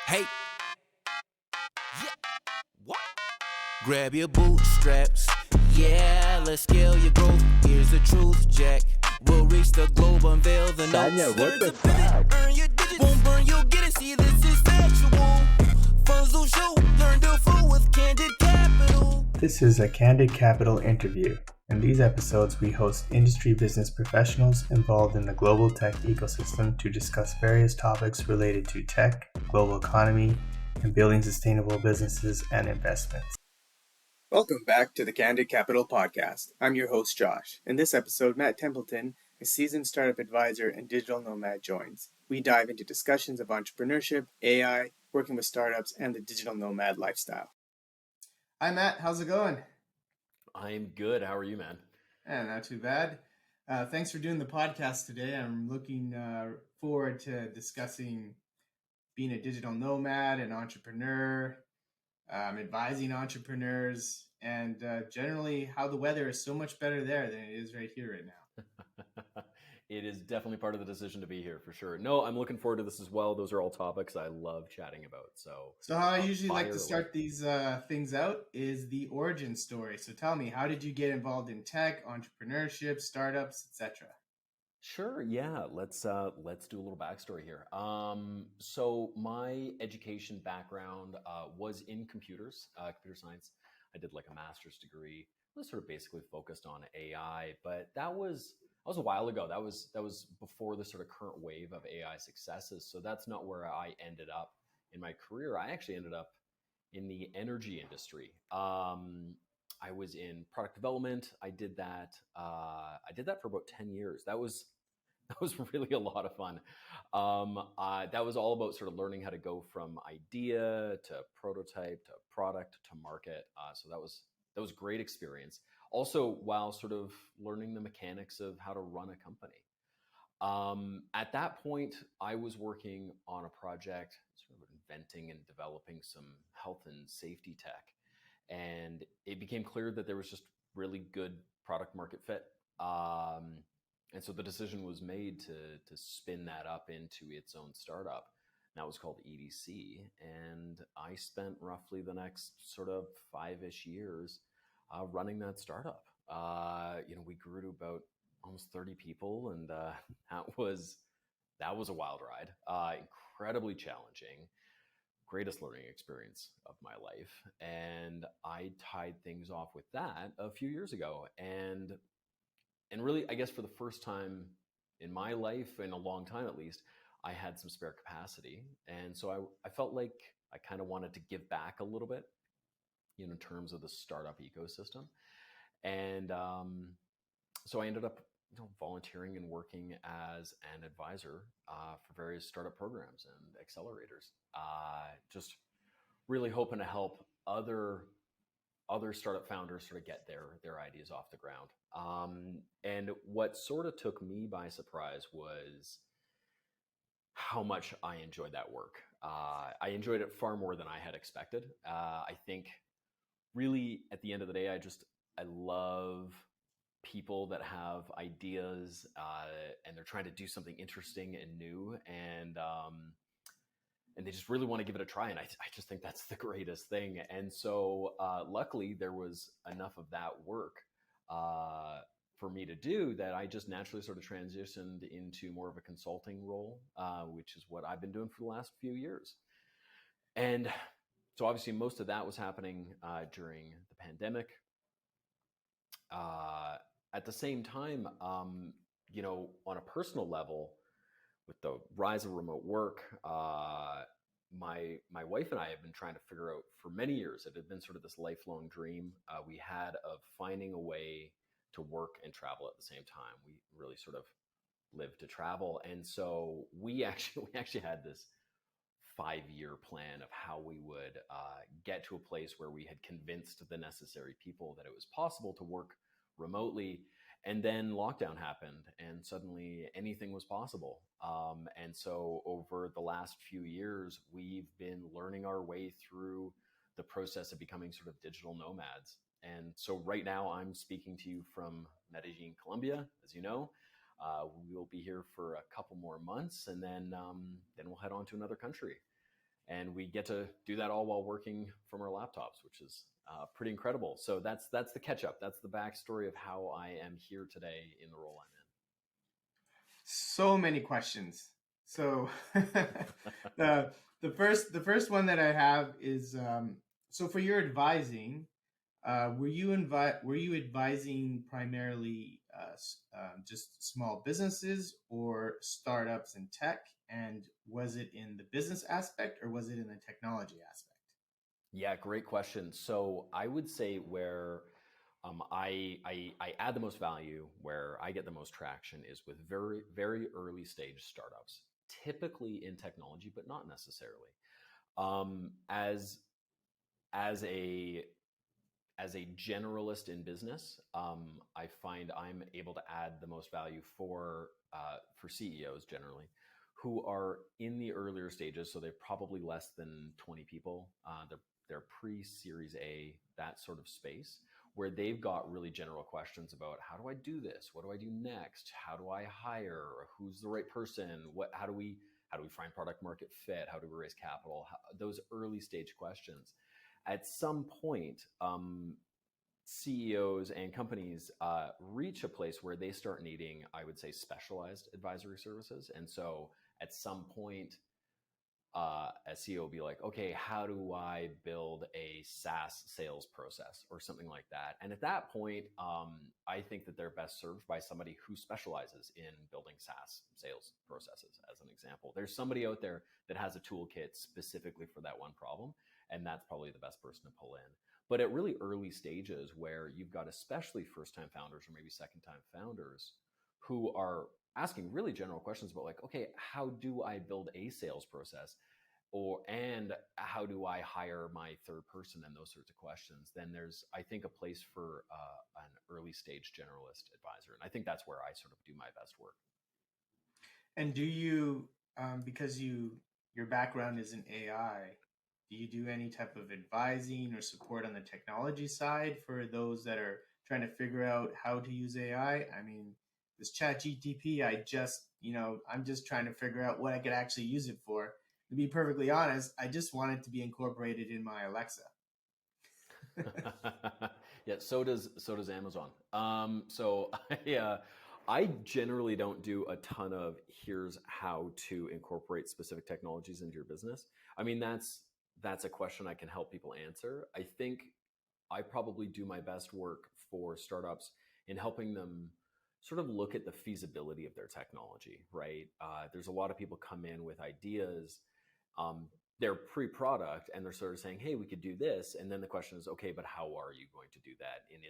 Hey, yeah, what? Grab your bootstraps, yeah, let's scale your growth. Here's the truth, Jack. We'll reach the globe, unveil the Tanya, notes. what Learn the to pivot, fuck? earn your digits. Won't burn, you'll get it. See, this is factual. Funds will show, learn to flow with candid capital. This is a Candid Capital interview. In these episodes, we host industry business professionals involved in the global tech ecosystem to discuss various topics related to tech, global economy, and building sustainable businesses and investments. Welcome back to the Candid Capital podcast. I'm your host, Josh. In this episode, Matt Templeton, a seasoned startup advisor and digital nomad, joins. We dive into discussions of entrepreneurship, AI, working with startups, and the digital nomad lifestyle. Hi, Matt. How's it going? I'm good. How are you, man? Not too bad. Thanks for doing the podcast today. I'm looking forward to discussing being a digital nomad, an entrepreneur, advising entrepreneurs, and generally how the weather is so much better there than it is right here right now. It is definitely part of the decision to be here for sure. No, I'm looking forward to this as well. Those are all topics I love chatting about. So how I usually like to fire start away. these things out is the origin story. So tell me, how did you get involved in tech, entrepreneurship, startups, etc.? Sure, yeah. Let's do a little backstory here. So my education background was in computers, computer science. I did like a master's degree. I was sort of basically focused on AI, but that was a while ago. That was before the sort of current wave of AI successes. So that's not where I ended up in my career. I actually ended up in the energy industry. I was in product development. I did that. I did that for about 10 years. That was really a lot of fun. That was all about sort of learning how to go from idea to prototype to product to market. So that was a great experience. Also, while sort of learning the mechanics of how to run a company. At that point, I was working on a project, sort of inventing and developing some health and safety tech, and it became clear that there was just really good product market fit. And so the decision was made to spin that up into its own startup. That was called EDC, and I spent roughly the next sort of 5-ish years running that startup. We grew to about almost 30 people, and that was a wild ride. Incredibly challenging, greatest learning experience of my life, and I tied things off with that a few years ago, and really, I guess for the first time in my life, in a long time at least, I had some spare capacity, and so I felt like I kind of wanted to give back a little bit, in terms of the startup ecosystem, and so I ended up volunteering and working as an advisor for various startup programs and accelerators. Just really hoping to help other startup founders sort of get their ideas off the ground. And what sort of took me by surprise was how much I enjoyed that work. I enjoyed it far more than I had expected. I think really at the end of the day, I love people that have ideas and they're trying to do something interesting and new, and they just really want to give it a try. And I just think that's the greatest thing. And so luckily there was enough of that work for me to do that I just naturally sort of transitioned into more of a consulting role, which is what I've been doing for the last few years. And so obviously most of that was happening during the pandemic. At the same time, on a personal level, with the rise of remote work, my wife and I have been trying to figure out for many years. It had been sort of this lifelong dream we had of finding a way to work and travel at the same time. We really sort of live to travel, and so we actually had this 5-year plan of how we would get to a place where we had convinced the necessary people that it was possible to work remotely. And then lockdown happened, and suddenly anything was possible. And so over the last few years, we've been learning our way through the process of becoming sort of digital nomads. And so right now I'm speaking to you from Medellin, Colombia, as you know. We will be here for a couple more months, and then we'll head on to another country. And we get to do that all while working from our laptops, which is pretty incredible. So that's the catch up. That's the backstory of how I am here today in the role I'm in. So many questions. So the first one that I have is so for your advising, were you advising primarily just small businesses or startups in tech? And was it in the business aspect or was it in the technology aspect? Yeah, great question. So I would say where I add the most value, where I get the most traction, is with very, very early stage startups, typically in technology, but not necessarily. As a generalist in business, I find I'm able to add the most value for CEOs generally, who are in the earlier stages. So they're probably less than 20 people. They're pre-Series A, that sort of space, where they've got really general questions about how do I do this? What do I do next? How do I hire? Who's the right person? How do we find product market fit? How do we raise capital? Those early stage questions. At some point, CEOs and companies reach a place where they start needing, I would say, specialized advisory services. And so at some point, a CEO will be like, okay, how do I build a SaaS sales process or something like that? And at that point, I think that they're best served by somebody who specializes in building SaaS sales processes, as an example. There's somebody out there that has a toolkit specifically for that one problem, and that's probably the best person to pull in. But at really early stages where you've got especially first-time founders or maybe second-time founders who are asking really general questions about like, okay, how do I build a sales process? And how do I hire my third person, and those sorts of questions, then there's, I think, a place for an early stage generalist advisor. And I think that's where I sort of do my best work. And do you, because your background is in AI, do you do any type of advising or support on the technology side for those that are trying to figure out how to use AI? I mean, this ChatGPT, I'm just trying to figure out what I could actually use it for. To be perfectly honest, I just want it to be incorporated in my Alexa. Yeah, so does Amazon. I generally don't do a ton of here's how to incorporate specific technologies into your business. I mean, that's a question I can help people answer. I think I probably do my best work for startups in helping them sort of look at the feasibility of their technology, right? There's a lot of people come in with ideas. They're pre-product and they're sort of saying, hey, we could do this. And then the question is, okay, but how are you going to do that? And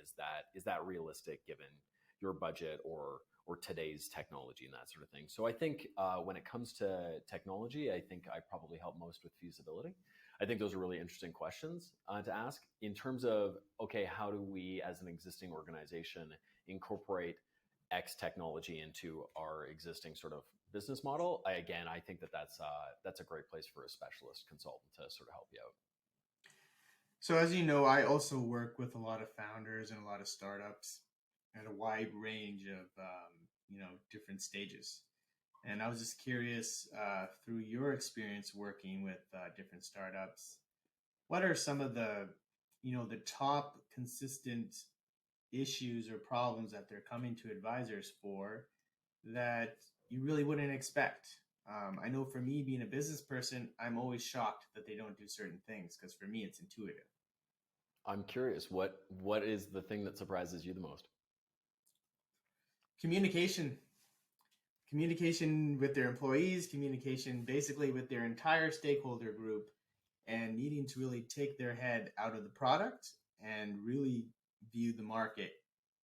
is that realistic given your budget or today's technology and that sort of thing? So I think when it comes to technology, I think I probably help most with feasibility. I think those are really interesting questions to ask in terms of, okay, how do we as an existing organization incorporate X technology into our existing sort of business model? I think that's a great place for a specialist consultant to sort of help you out. So as you know, I also work with a lot of founders and a lot of startups at a wide range of different stages. And I was just curious, through your experience working with different startups, what are some of the top consistent issues or problems that they're coming to advisors for that you really wouldn't expect? I know for me, being a business person, I'm always shocked that they don't do certain things because for me, it's intuitive. I'm curious, what is the thing that surprises you the most? Communication with their employees, communication basically with their entire stakeholder group, and needing to really take their head out of the product and really view the market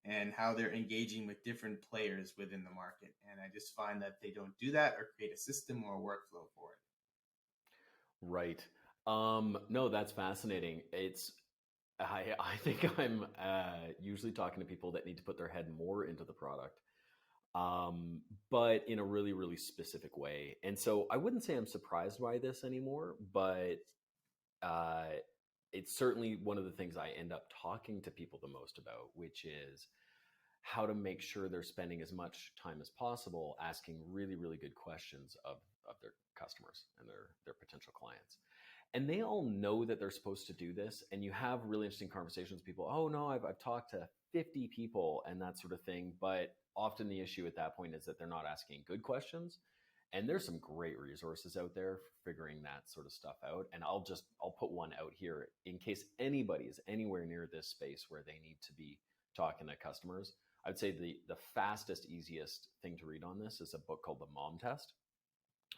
and how they're engaging with different players within the market. And I just find that they don't do that or create a system or a workflow for it. Right. No, that's fascinating. I think I'm usually talking to people that need to put their head more into the product, but in a really, really specific way. And so I wouldn't say I'm surprised by this anymore, but it's certainly one of the things I end up talking to people the most about, which is how to make sure they're spending as much time as possible asking really, really good questions of of their customers and their potential clients. And they all know that they're supposed to do this. And you have really interesting conversations with people. Oh no, I've talked to 50 people and that sort of thing. But often the issue at that point is that they're not asking good questions. And there's some great resources out there for figuring that sort of stuff out. And I'll put one out here in case anybody is anywhere near this space where they need to be talking to customers. I would say the fastest, easiest thing to read on this is a book called The Mom Test.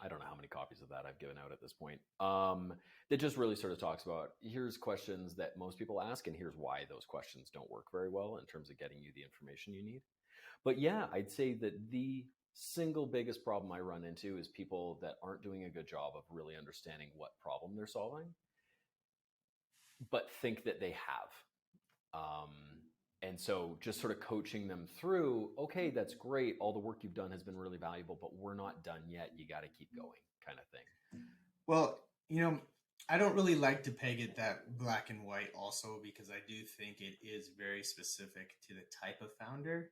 I don't know how many copies of that I've given out at this point. That just really sort of talks about here's questions that most people ask, and here's why those questions don't work very well in terms of getting you the information you need. But yeah, I'd say that the single biggest problem I run into is people that aren't doing a good job of really understanding what problem they're solving, but think that they have. And so just sort of coaching them through, okay, that's great. All the work you've done has been really valuable, but we're not done yet. You got to keep going, kind of thing. Well, I don't really like to peg it that black and white also, because I do think it is very specific to the type of founder.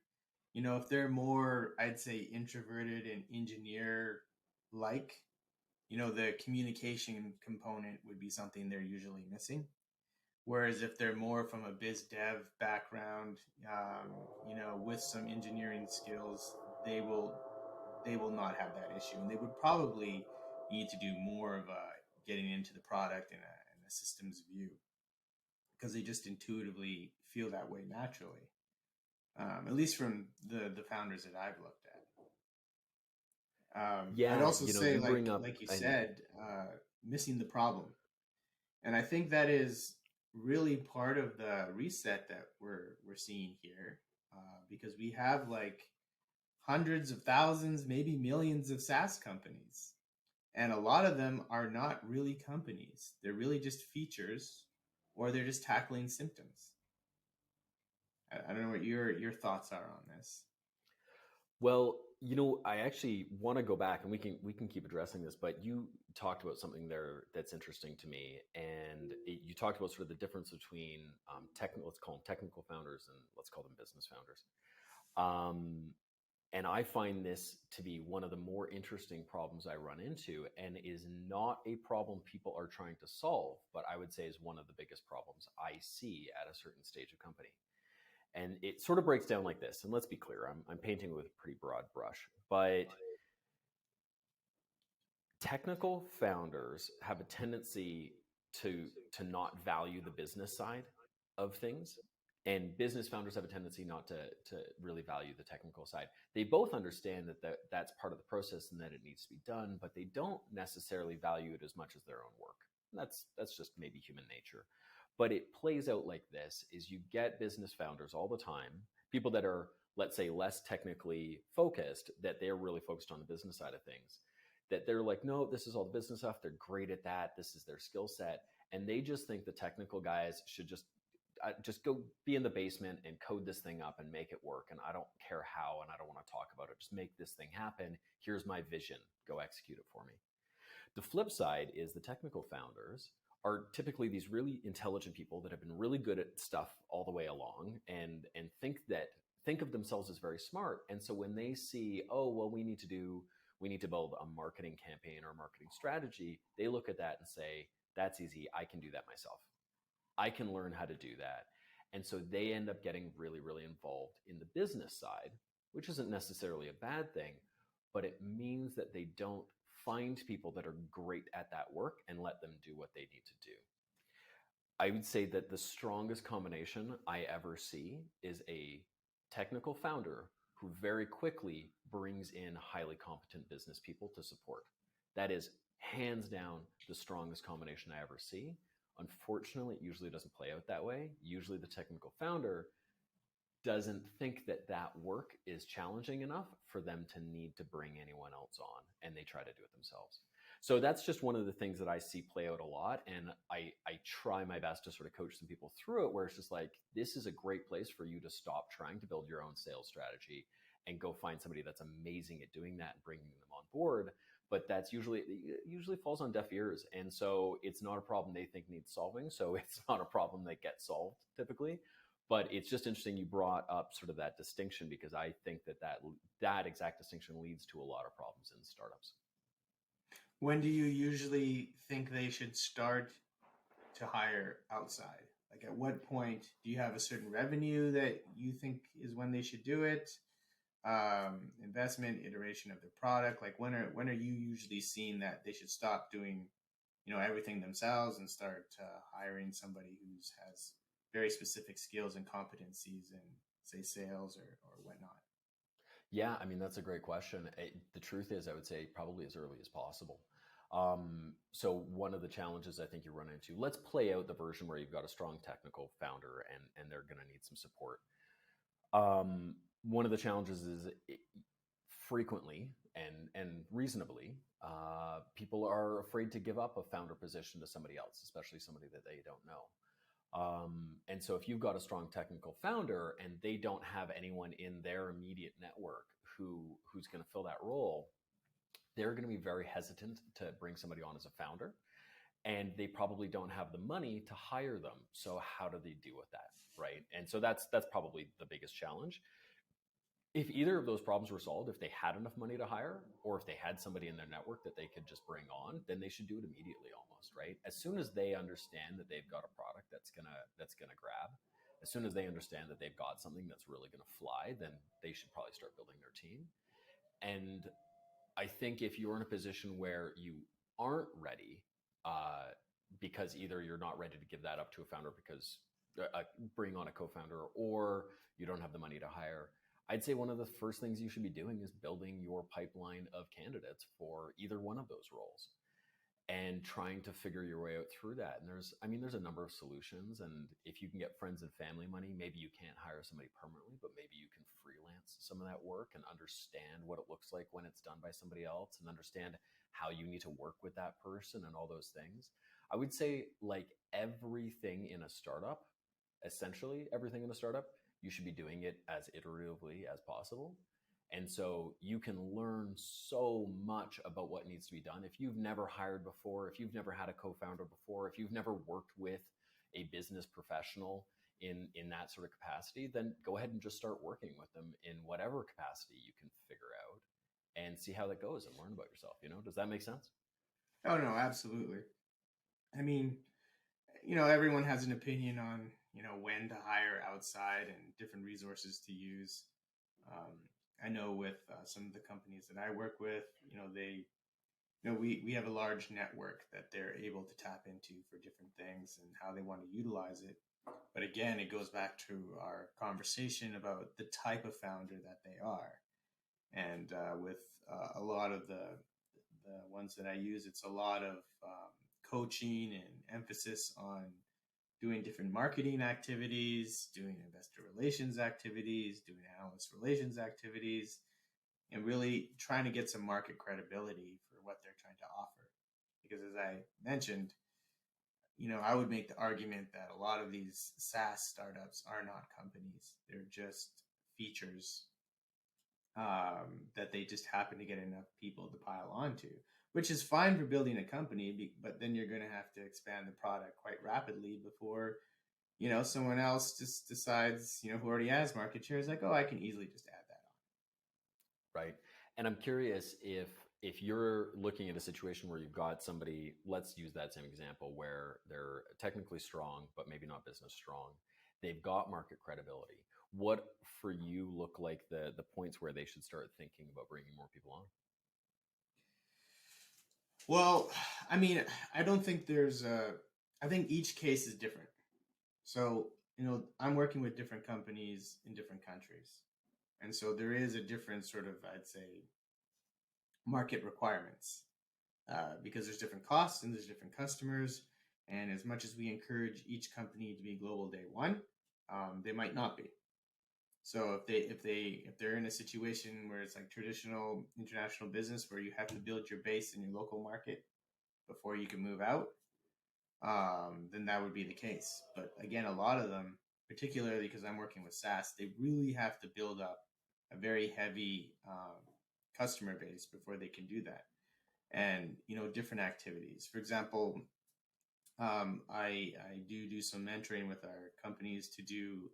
If they're more, I'd say, introverted and engineer-like, the communication component would be something they're usually missing. Whereas if they're more from a biz dev background, with some engineering skills, they will not have that issue, and they would probably need to do more of a getting into the product and a systems view, because they just intuitively feel that way naturally. At least from the founders that I've looked at. I'd also say, like you said, missing the problem, and I think that is really part of the reset that we're seeing here, because we have like hundreds of thousands, maybe millions of SaaS companies, and a lot of them are not really companies. They're really just features, or they're just tackling symptoms. I don't know what your thoughts are on this. Well, I actually want to go back, and we can keep addressing this, but you talked about something there that's interesting to me, and you talked about sort of the difference between let's call them technical founders, and let's call them business founders. And I find this to be one of the more interesting problems I run into, and is not a problem people are trying to solve, but I would say is one of the biggest problems I see at a certain stage of company. And it sort of breaks down like this. And let's be clear, I'm painting with a pretty broad brush, but technical founders have a tendency to not value the business side of things. And business founders have a tendency not to really value the technical side. They both understand that's part of the process and that it needs to be done, but they don't necessarily value it as much as their own work. And that's just maybe human nature. But it plays out like this: is you get business founders all the time, people that are, let's say, less technically focused, that they're really focused on the business side of things, that they're like, no, this is all the business stuff. They're great at that. This is their skill set. And they just think the technical guys should just go be in the basement and code this thing up and make it work. And I don't care how, and I don't want to talk about it. Just make this thing happen. Here's my vision. Go execute it for me. The flip side is the technical founders are typically these really intelligent people that have been really good at stuff all the way along, and think of themselves as very smart. And so when they see, oh, well, we need to build a marketing campaign or a marketing strategy, they look at that and say, that's easy. I can do that myself. I can learn how to do that. And so they end up getting really, really involved in the business side, which isn't necessarily a bad thing, but it means that they don't find people that are great at that work and let them do what they need to do. I would say that the strongest combination I ever see is a technical founder who very quickly brings in highly competent business people to support. That is hands down the strongest combination I ever see. Unfortunately, it usually doesn't play out that way. Usually the technical founder doesn't think that work is challenging enough for them to need to bring anyone else on, and they try to do it themselves. So that's just one of the things that I see play out a lot, and I try my best to sort of coach some people through it, where it's just like, this is a great place for you to stop trying to build your own sales strategy and go find somebody that's amazing at doing that and bringing them on board. But it usually falls on deaf ears, and so it's not a problem they think needs solving, so it's not a problem that gets solved typically. But it's just interesting you brought up sort of that distinction, because I think that exact distinction leads to a lot of problems in startups. When do you usually think they should start to hire outside? Like, at what point do you have a certain revenue that you think is when they should do it? Investment, iteration of the product. Like, when are you usually seeing that they should stop doing, everything themselves and start hiring somebody who has very specific skills and competencies in, say, sales or whatnot? Yeah, I mean, that's a great question. The truth is, I would say probably as early as possible. So one of the challenges I think you run into, let's play out the version where you've got a strong technical founder and they're going to need some support. One of the challenges is frequently and reasonably, people are afraid to give up a founder position to somebody else, especially somebody that they don't know. And so if you've got a strong technical founder and they don't have anyone in their immediate network who's going to fill that role, they're going to be very hesitant to bring somebody on as a founder, and they probably don't have the money to hire them. So how do they deal with that, right? And so that's probably the biggest challenge. If either of those problems were solved, if they had enough money to hire, or if they had somebody in their network that they could just bring on, then they should do it immediately almost, right? As soon as they understand that they've got a product that's gonna grab, as soon as they understand that they've got something that's really gonna fly, then they should probably start building their team. And I think if you're in a position where you aren't ready, because either you're not ready to give that up to a founder because bring on a co-founder, or you don't have the money to hire, I'd say one of the first things you should be doing is building your pipeline of candidates for either one of those roles and trying to figure your way out through that. And there's a number of solutions. And if you can get friends and family money, maybe you can't hire somebody permanently, but maybe you can freelance some of that work and understand what it looks like when it's done by somebody else and understand how you need to work with that person and all those things. I would say, like everything in a startup, essentially everything in a startup, you should be doing it as iteratively as possible. And so you can learn so much about what needs to be done. If you've never hired before, if you've never had a co-founder before, if you've never worked with a business professional in that sort of capacity, then go ahead and just start working with them in whatever capacity you can figure out and see how that goes and learn about yourself. Does that make sense? Oh, no, absolutely. I mean, everyone has an opinion on, when to hire outside and different resources to use. I know with some of the companies that I work with, we have a large network that they're able to tap into for different things and how they want to utilize it. But again, it goes back to our conversation about the type of founder that they are. And with a lot of the ones that I use, it's a lot of coaching and emphasis on doing different marketing activities, doing investor relations activities, doing analyst relations activities, and really trying to get some market credibility for what they're trying to offer. Because as I mentioned, I would make the argument that a lot of these SaaS startups are not companies. They're just features that they just happen to get enough people to pile onto, which is fine for building a company, but then you're going to have to expand the product quite rapidly before, someone else just decides, who already has market share is like, oh, I can easily just add that on. Right. And I'm curious if you're looking at a situation where you've got somebody, let's use that same example, where they're technically strong, but maybe not business strong. They've got market credibility. What for you look like the points where they should start thinking about bringing more people on? Well, I mean, I don't think I think each case is different. So, I'm working with different companies in different countries. And so there is a different sort of, I'd say, market requirements because there's different costs and there's different customers. And as much as we encourage each company to be global day one, they might not be. So if they're in a situation where it's like traditional international business where you have to build your base in your local market before you can move out, then that would be the case. But again, a lot of them, particularly because I'm working with SaaS, they really have to build up a very heavy customer base before they can do that. And, different activities. For example, I do some mentoring with our companies to do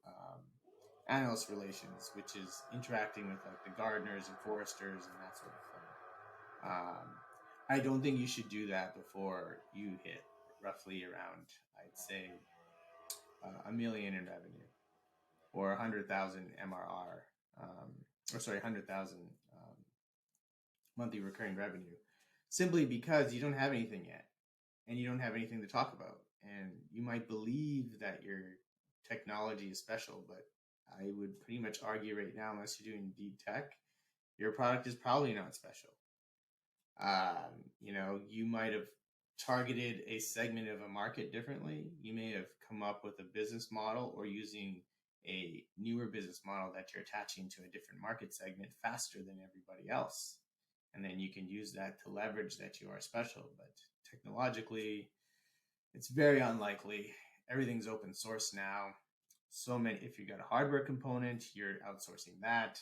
analyst relations, which is interacting with like the gardeners and foresters and that sort of thing. I don't think you should do that before you hit roughly around, I'd say, a million in revenue or 100,000 MRR, or sorry, 100,000 monthly recurring revenue, simply because you don't have anything yet and you don't have anything to talk about. And you might believe that your technology is special, but I would pretty much argue right now, unless you're doing deep tech, your product is probably not special. You might have targeted a segment of a market differently. You may have come up with a business model or using a newer business model that you're attaching to a different market segment faster than everybody else. And then you can use that to leverage that you are special. But technologically, it's very unlikely. Everything's open source now. So many, if you got a hardware component, you're outsourcing that.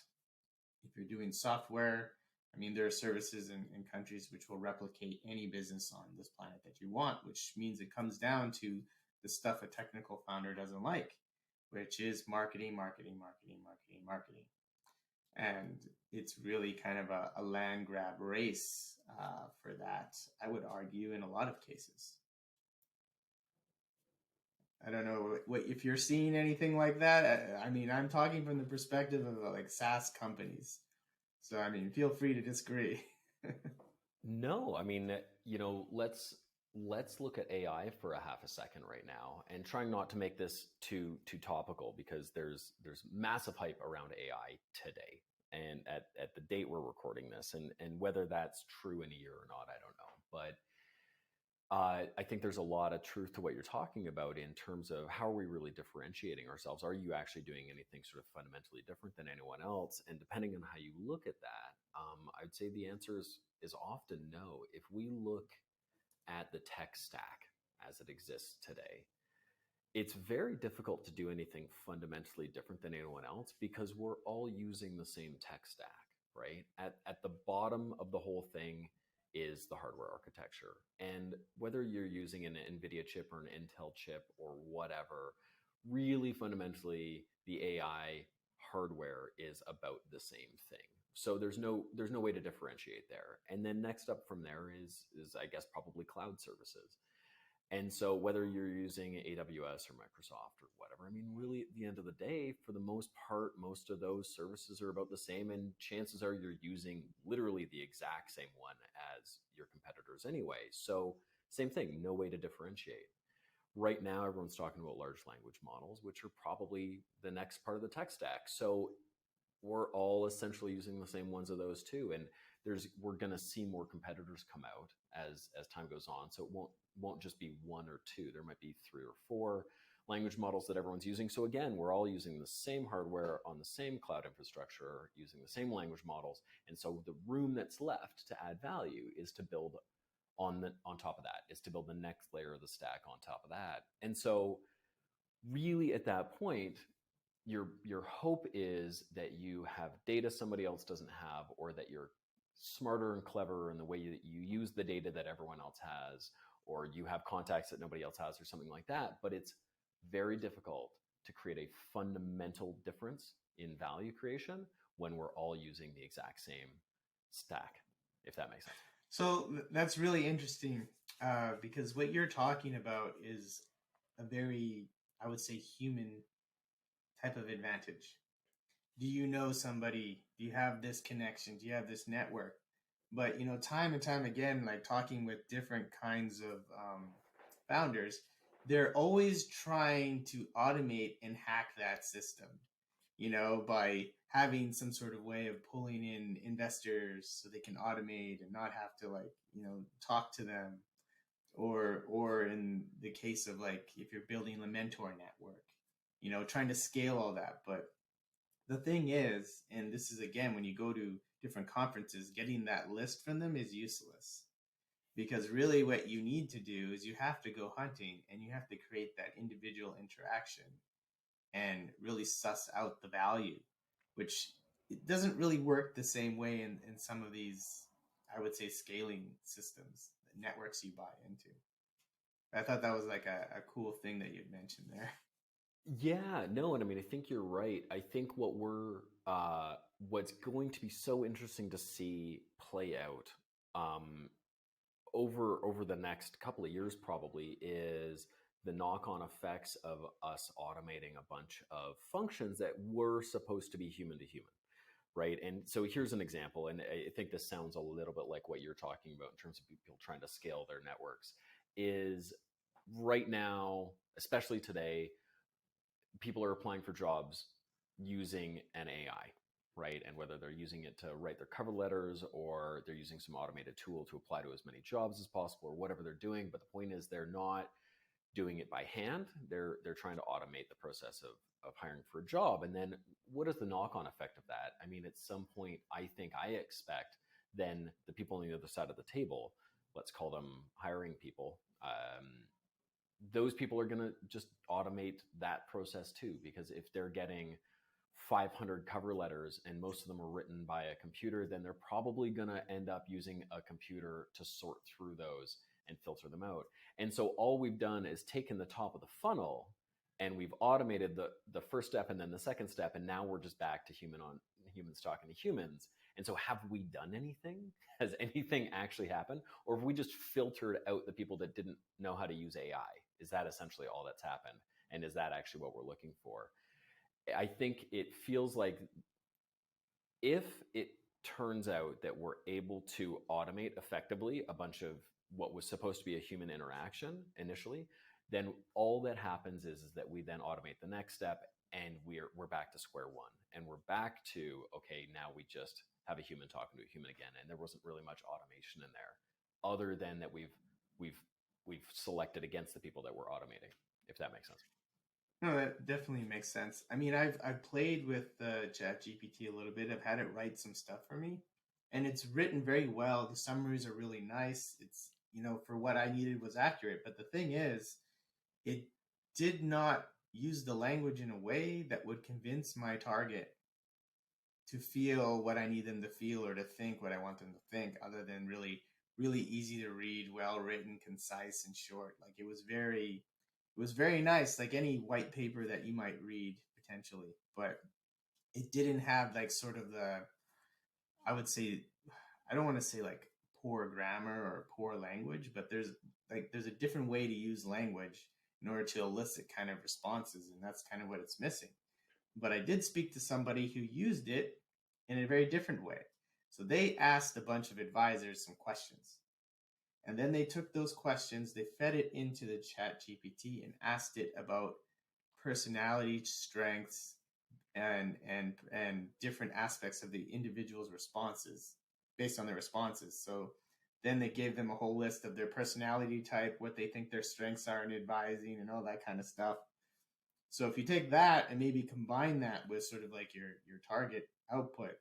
If you're doing software, I mean, there are services in countries which will replicate any business on this planet that you want, which means it comes down to the stuff a technical founder doesn't like, which is marketing, marketing, marketing, marketing, marketing. And it's really kind of a land grab race for that, I would argue, in a lot of cases. I don't know if you're seeing anything like that. I mean, I'm talking from the perspective of like SaaS companies. So, I mean, feel free to disagree. No, I mean, let's look at AI for a half a second right now, and trying not to make this too topical, because there's massive hype around AI today, and at the date we're recording this, and whether that's true in a year or not, I don't know, but I think there's a lot of truth to what you're talking about in terms of how are we really differentiating ourselves? Are you actually doing anything sort of fundamentally different than anyone else? And depending on how you look at that, I'd say the answer is often no. If we look at the tech stack as it exists today, it's very difficult to do anything fundamentally different than anyone else, because we're all using the same tech stack, right? At the bottom of the whole thing is the hardware architecture. And whether you're using an NVIDIA chip or an Intel chip or whatever, really fundamentally, the AI hardware is about the same thing. So there's no way to differentiate there. And then next up from there is I guess probably cloud services. And so whether you're using AWS or Microsoft or whatever, I mean, really at the end of the day, for the most part, most of those services are about the same. And chances are you're using literally the exact same one as your competitors anyway. So same thing, no way to differentiate. Right now, everyone's talking about large language models, which are probably the next part of the tech stack. So we're all essentially using the same ones of those too. And we're going to see more competitors come out as time goes on. So it won't just be one or two. There might be 3 or 4 language models that everyone's using. So again, we're all using the same hardware on the same cloud infrastructure, using the same language models. And so the room that's left to add value is to build on top of that, is to build the next layer of the stack on top of that. And so really at that point, your hope is that you have data somebody else doesn't have, or that you're smarter and cleverer in the way that you use the data that everyone else has, or you have contacts that nobody else has, or something like that. But it's very difficult to create a fundamental difference in value creation when we're all using the exact same stack, if that makes sense. So that's really interesting, because what you're talking about is a very, I would say, human type of advantage. Do you know somebody? Do you have this connection? Do you have this network? But, time and time again, like talking with different kinds of founders, they're always trying to automate and hack that system, by having some sort of way of pulling in investors so they can automate and not have to talk to them. Or in the case of if you're building a mentor network, trying to scale all that. But the thing is, and this is again, when you go to different conferences, getting that list from them is useless, because really what you need to do is you have to go hunting and you have to create that individual interaction and really suss out the value, which it doesn't really work the same way in some of these, I would say, scaling systems, the networks you buy into. I thought that was like a cool thing that you'd mentioned there. Yeah, no, and I mean, I think you're right. I think what's going to be so interesting to see play out over the next couple of years probably is the knock-on effects of us automating a bunch of functions that were supposed to be human to human, right? And so here's an example, and I think this sounds a little bit like what you're talking about in terms of people trying to scale their networks, is right now, especially today, people are applying for jobs using an AI, right? And whether they're using it to write their cover letters or they're using some automated tool to apply to as many jobs as possible or whatever they're doing. But the point is they're not doing it by hand. They're trying to automate the process of hiring for a job. And then what is the knock-on effect of that? I mean, at some point, I expect then the people on the other side of the table, let's call them hiring people, those people are going to just automate that process too, because if they're getting 500 cover letters and most of them are written by a computer, then they're probably going to end up using a computer to sort through those and filter them out. And so all we've done is taken the top of the funnel and we've automated the first step and then the second step. And now we're just back to humans talking to humans. And so have we done anything? Has anything actually happened? Or have we just filtered out the people that didn't know how to use AI? Is that essentially all that's happened? And is that actually what we're looking for? I think it feels like if it turns out that we're able to automate effectively a bunch of what was supposed to be a human interaction initially, then all that happens is that we then automate the next step and we're back to square one. And we're back to, okay, now we just have a human talking to a human again. And there wasn't really much automation in there other than that we've selected against the people that we're automating, if that makes sense. No, that definitely makes sense. I mean, I've played with ChatGPT a little bit. I've had it write some stuff for me, and it's written very well. The summaries are really nice. It's, for what I needed was accurate. But the thing is, it did not use the language in a way that would convince my target to feel what I need them to feel or to think what I want them to think, other than really, really easy to read, well written, concise, and short. Like it was very nice, like any white paper that you might read potentially, but it didn't have like sort of I would say, I don't want to say like poor grammar or poor language, but there's a different way to use language in order to elicit kind of responses. And that's kind of what it's missing. But I did speak to somebody who used it in a very different way. So they asked a bunch of advisors some questions. And then they took those questions, they fed it into the ChatGPT and asked it about personality strengths and different aspects of the individual's responses based on their responses. So then they gave them a whole list of their personality type, what they think their strengths are in advising and all that kind of stuff. So if you take that and maybe combine that with sort of like your target output,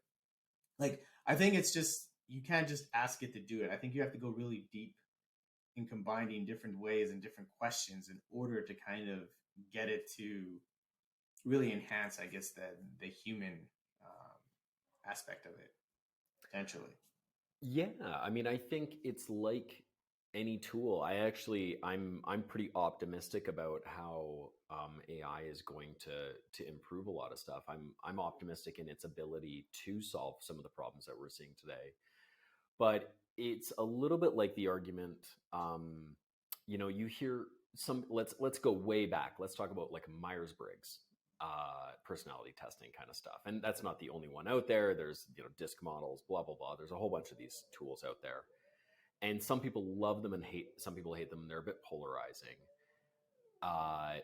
like I think it's just, you can't just ask it to do it. I think you have to go really deep in combining different ways and different questions in order to kind of get it to really enhance, I guess, the human aspect of it, potentially. Yeah, I mean, I think it's like any tool. I'm pretty optimistic about how AI is going to improve a lot of stuff. I'm optimistic in its ability to solve some of the problems that we're seeing today. But it's a little bit like the argument, you hear some. Let's go way back. Let's talk about like Myers-Briggs personality testing kind of stuff. And that's not the only one out there. There's disc models, blah blah blah. There's a whole bunch of these tools out there. And some people love them and some people hate them. They're a bit polarizing. And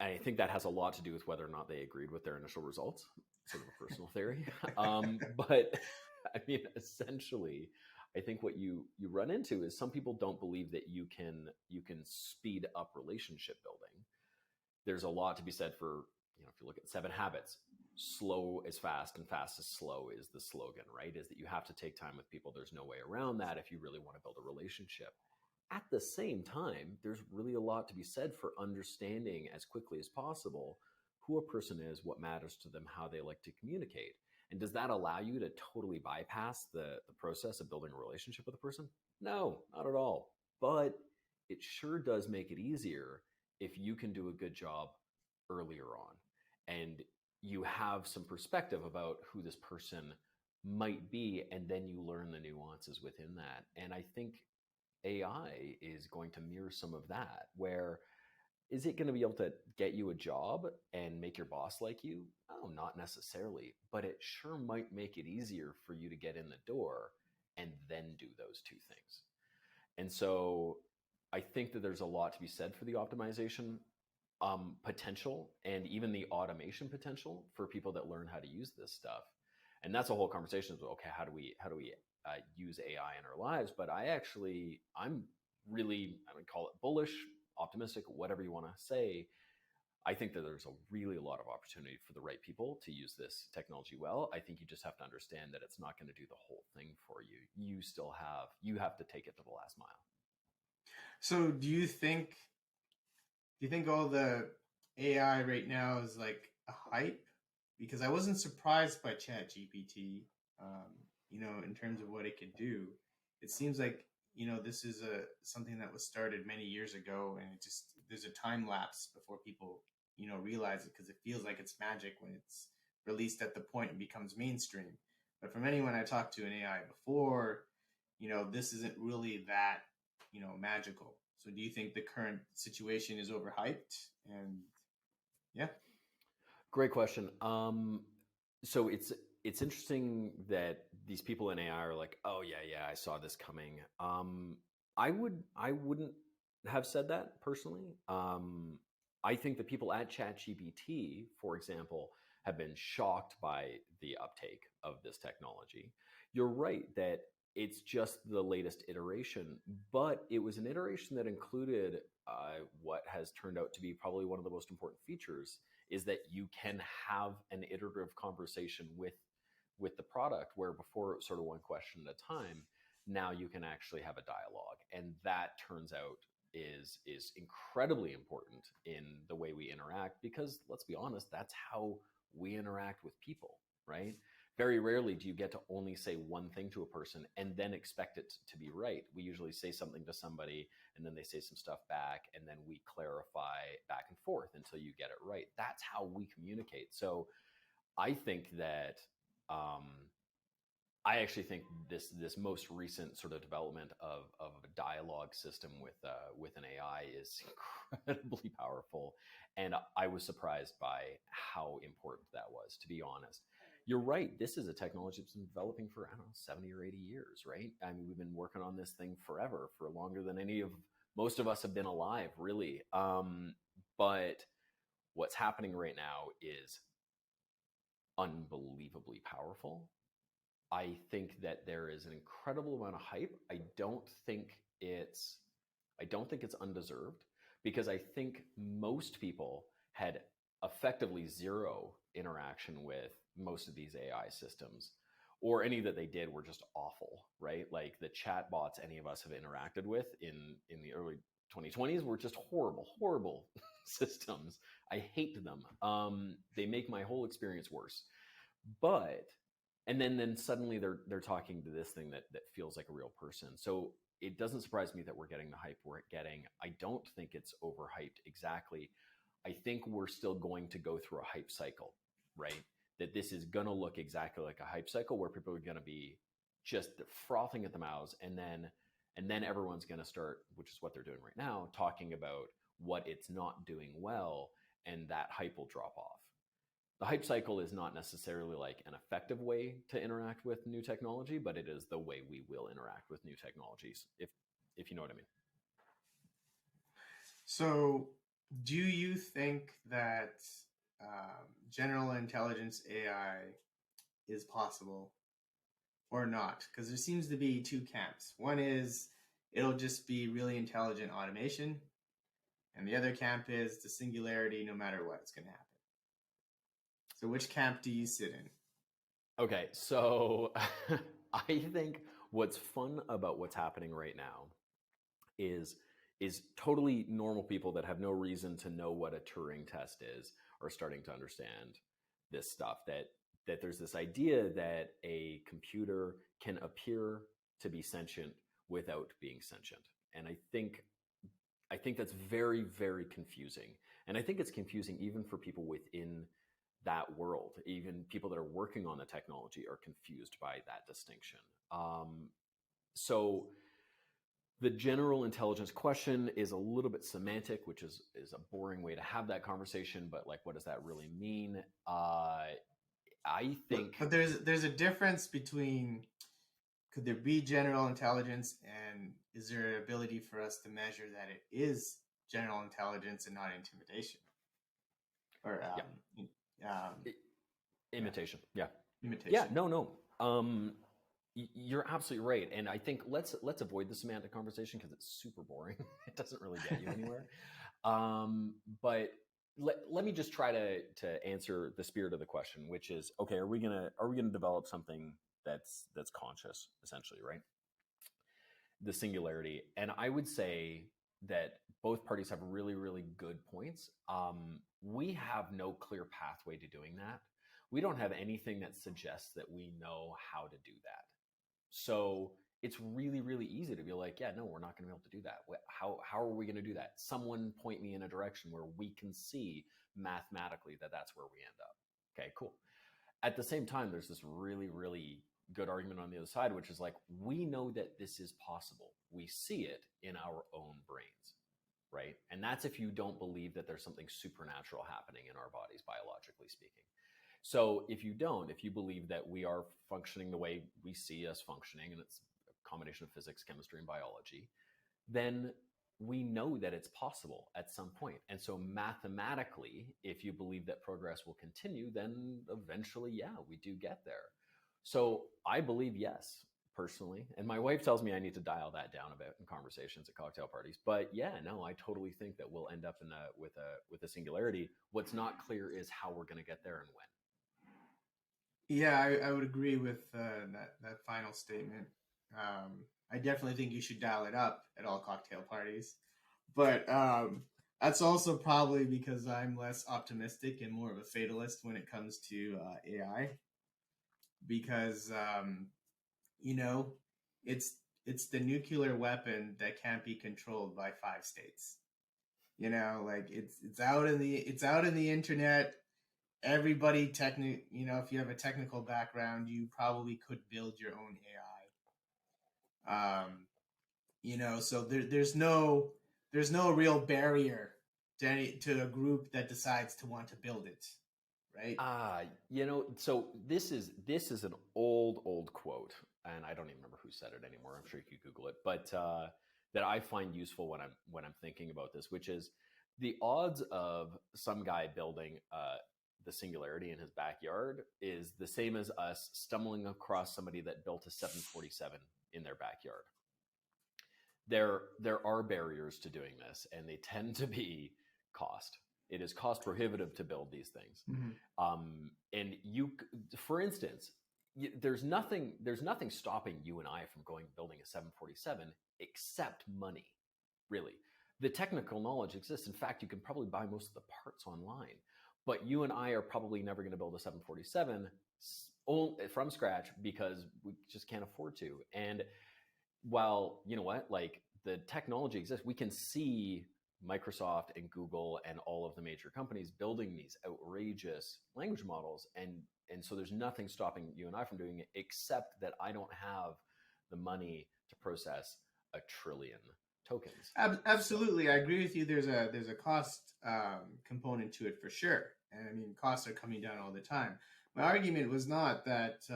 I think that has a lot to do with whether or not they agreed with their initial results, sort of a personal theory. But I mean, essentially, I think what you run into is some people don't believe that you can speed up relationship building. There's a lot to be said for, if you look at 7 Habits, slow is fast and fast is slow is the slogan, right? Is that you have to take time with people. There's no way around that if you really want to build a relationship. At the same time, there's really a lot to be said for understanding as quickly as possible who a person is, what matters to them, how they like to communicate. And does that allow you to totally bypass the process of building a relationship with a person? No, not at all. But it sure does make it easier if you can do a good job earlier on and you have some perspective about who this person might be, and then you learn the nuances within that. And I think AI is going to mirror some of that, where is it going to be able to get you a job and make your boss like you? Oh, not necessarily, but it sure might make it easier for you to get in the door and then do those two things. And so I think that there's a lot to be said for the optimization potential and even the automation potential for people that learn how to use this stuff. And that's a whole conversation of, okay, how do we use AI in our lives? But I'm really, I would call it bullish, optimistic, whatever you want to say. I think that there's a lot of opportunity for the right people to use this technology well. I think you just have to understand that it's not going to do the whole thing for you. You have to take it to the last mile. So do you think all the AI right now is like a hype? Because I wasn't surprised by ChatGPT, in terms of what it could do. It seems like, this is something that was started many years ago, and there's a time lapse before people, realize it, because it feels like it's magic when it's released at the point it becomes mainstream. But from anyone I talked to in AI before, this isn't really that, magical. So do you think the current situation is overhyped? And yeah. Great question. So it's interesting that these people in AI are like, oh yeah, I saw this coming. I wouldn't have said that personally. I think the people at ChatGPT, for example, have been shocked by the uptake of this technology. You're right that it's just the latest iteration, but it was an iteration that included what has turned out to be probably one of the most important features, is that you can have an iterative conversation with the product, where before it was sort of one question at a time. Now you can actually have a dialogue, and that turns out is incredibly important in the way we interact, because let's be honest, that's how we interact with people, right? Very rarely do you get to only say one thing to a person and then expect it to be right. We usually say something to somebody and then they say some stuff back, and then we clarify back and forth until you get it right. That's how we communicate. So I think that I actually think this most recent sort of development of a dialogue system with an AI is incredibly powerful, and I was surprised by how important that was, to be honest. You're right. This is a technology that's been developing for, I don't know, 70 or 80 years, right? I mean, we've been working on this thing forever, for longer than most of us have been alive, really. But what's happening right now is unbelievably powerful. I think that there is an incredible amount of hype. I don't think it's undeserved, because I think most people had effectively zero interaction with most of these AI systems, or any that they did were just awful, right? Like the chat bots any of us have interacted with in the early 2020s were just horrible systems. I hate them. They make my whole experience worse. And then suddenly they're talking to this thing that feels like a real person. So it doesn't surprise me that we're getting the hype we're getting. I don't think it's overhyped exactly. I think we're still going to go through a hype cycle, right? That this is going to look exactly like a hype cycle, where people are going to be just frothing at the mouths, and then everyone's going to start, which is what they're doing right now, talking about what it's not doing well, and that hype will drop off. The hype cycle is not necessarily like an effective way to interact with new technology, but it is the way we will interact with new technologies, if you know what I mean. So do you think that general intelligence AI is possible or not? Because there seems to be two camps. One is it'll just be really intelligent automation, and the other camp is the singularity, no matter what, it's going to happen. So which camp do you sit in? Okay, so I think what's fun about what's happening right now is totally normal people that have no reason to know what a Turing test is are starting to understand this stuff, that there's this idea that a computer can appear to be sentient without being sentient. And I think that's very, very confusing. And I think it's confusing even for people within that world. Even people that are working on the technology are confused by that distinction. So The general intelligence question is a little bit semantic, which is a boring way to have that conversation. But like, what does that really mean? I think, but there's a difference between, could there be general intelligence, and is there an ability for us to measure that it is general intelligence and not intimidation or imitation. Yeah. imitation? Yeah. No. You're absolutely right, and I think let's avoid the semantic conversation because it's super boring. It doesn't really get you anywhere. But let me just try to answer the spirit of the question, which is, okay, are we gonna develop something that's conscious, essentially, right? The singularity, and I would say that both parties have really, really good points. We have no clear pathway to doing that. We don't have anything that suggests that we know how to do that. So it's really, really easy to be like, yeah, no, we're not going to be able to do that. How are we going to do that? Someone point me in a direction where we can see mathematically that that's where we end up. Okay, cool. At the same time, there's this really, really good argument on the other side, which is like, we know that this is possible. We see it in our own brains, right? And that's if you don't believe that there's something supernatural happening in our bodies, biologically speaking. So if you believe that we are functioning the way we see us functioning, and it's a combination of physics, chemistry, and biology, then we know that it's possible at some point. And so mathematically, if you believe that progress will continue, then eventually, yeah, we do get there. So I believe yes, personally. And my wife tells me I need to dial that down a bit in conversations at cocktail parties. But yeah, no, I totally think that we'll end up with a singularity. What's not clear is how we're going to get there and when. Yeah, I would agree with that final statement. I definitely think you should dial it up at all cocktail parties, but that's also probably because I'm less optimistic and more of a fatalist when it comes to AI. Because it's the nuclear weapon that can't be controlled by 5 states. Like it's out in the internet. Everybody if you have a technical background, you probably could build your own AI. So there's no real barrier to a group that decides to want to build it, right? So this is an old quote, and I don't even remember who said it anymore. I'm sure you could Google it, but that I find useful when I'm thinking about this, which is the odds of some guy building the singularity in his backyard is the same as us stumbling across somebody that built a 747 in their backyard. There are barriers to doing this, and they tend to be cost. It is cost prohibitive to build these things. Mm-hmm. And for instance, there's nothing stopping you and I from building a 747 except money, really. The technical knowledge exists. In fact, you can probably buy most of the parts online. But you and I are probably never going to build a 747 from scratch because we just can't afford to. And while, you know what, like the technology exists, we can see Microsoft and Google and all of the major companies building these outrageous language models. And so there's nothing stopping you and I from doing it, except that I don't have the money to process 1 trillion tokens. Absolutely. I agree with you. There's a cost component to it for sure. And I mean, costs are coming down all the time. My argument was not that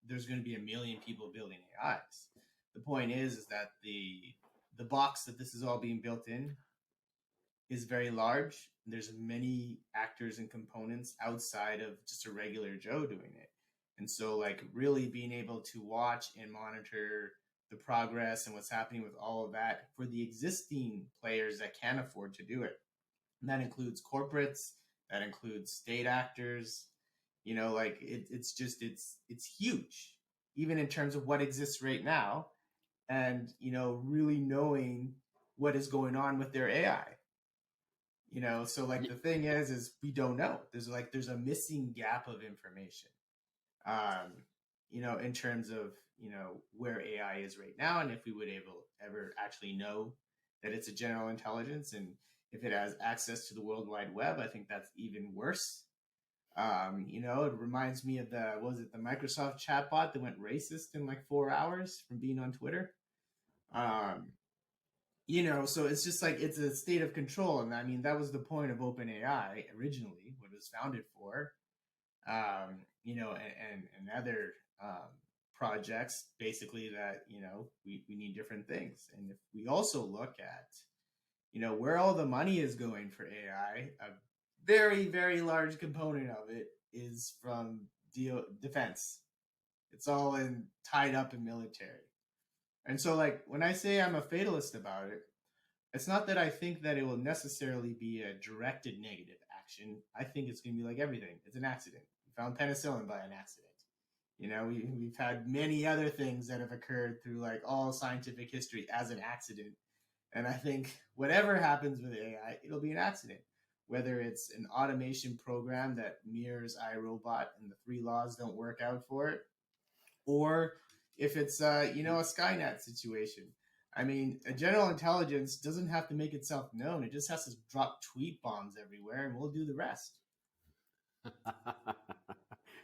there's going to be 1 million people building AIs. The point is that the box that this is all being built in is very large. There's many actors and components outside of just a regular Joe doing it. And so like really being able to watch and monitor the progress and what's happening with all of that for the existing players that can afford to do it. And that includes corporates, that includes state actors, it's huge, even in terms of what exists right now. And, really knowing what is going on with their AI, so like the thing is we don't know. There's a missing gap of information, in terms of, where AI is right now. And if we would ever actually know that it's a general intelligence, and if it has access to the World Wide Web, I think that's even worse. It reminds me of the Microsoft chatbot that went racist in like 4 hours from being on Twitter. So it's just like it's a state of control. And I mean, that was the point of OpenAI originally, what it was founded for. And other projects, basically, that, we need different things. And if we also look at, where all the money is going for AI, a very, very large component of it is from defense. It's all tied up in military. And so, like, when I say I'm a fatalist about it, it's not that I think that it will necessarily be a directed negative action. I think it's going to be like everything. It's an accident. We found penicillin by an accident. We've had many other things that have occurred through like all scientific history as an accident. And I think whatever happens with AI, it'll be an accident. Whether it's an automation program that mirrors iRobot and the 3 laws don't work out for it, or if it's a Skynet situation. I mean, a general intelligence doesn't have to make itself known. It just has to drop tweet bombs everywhere, and we'll do the rest.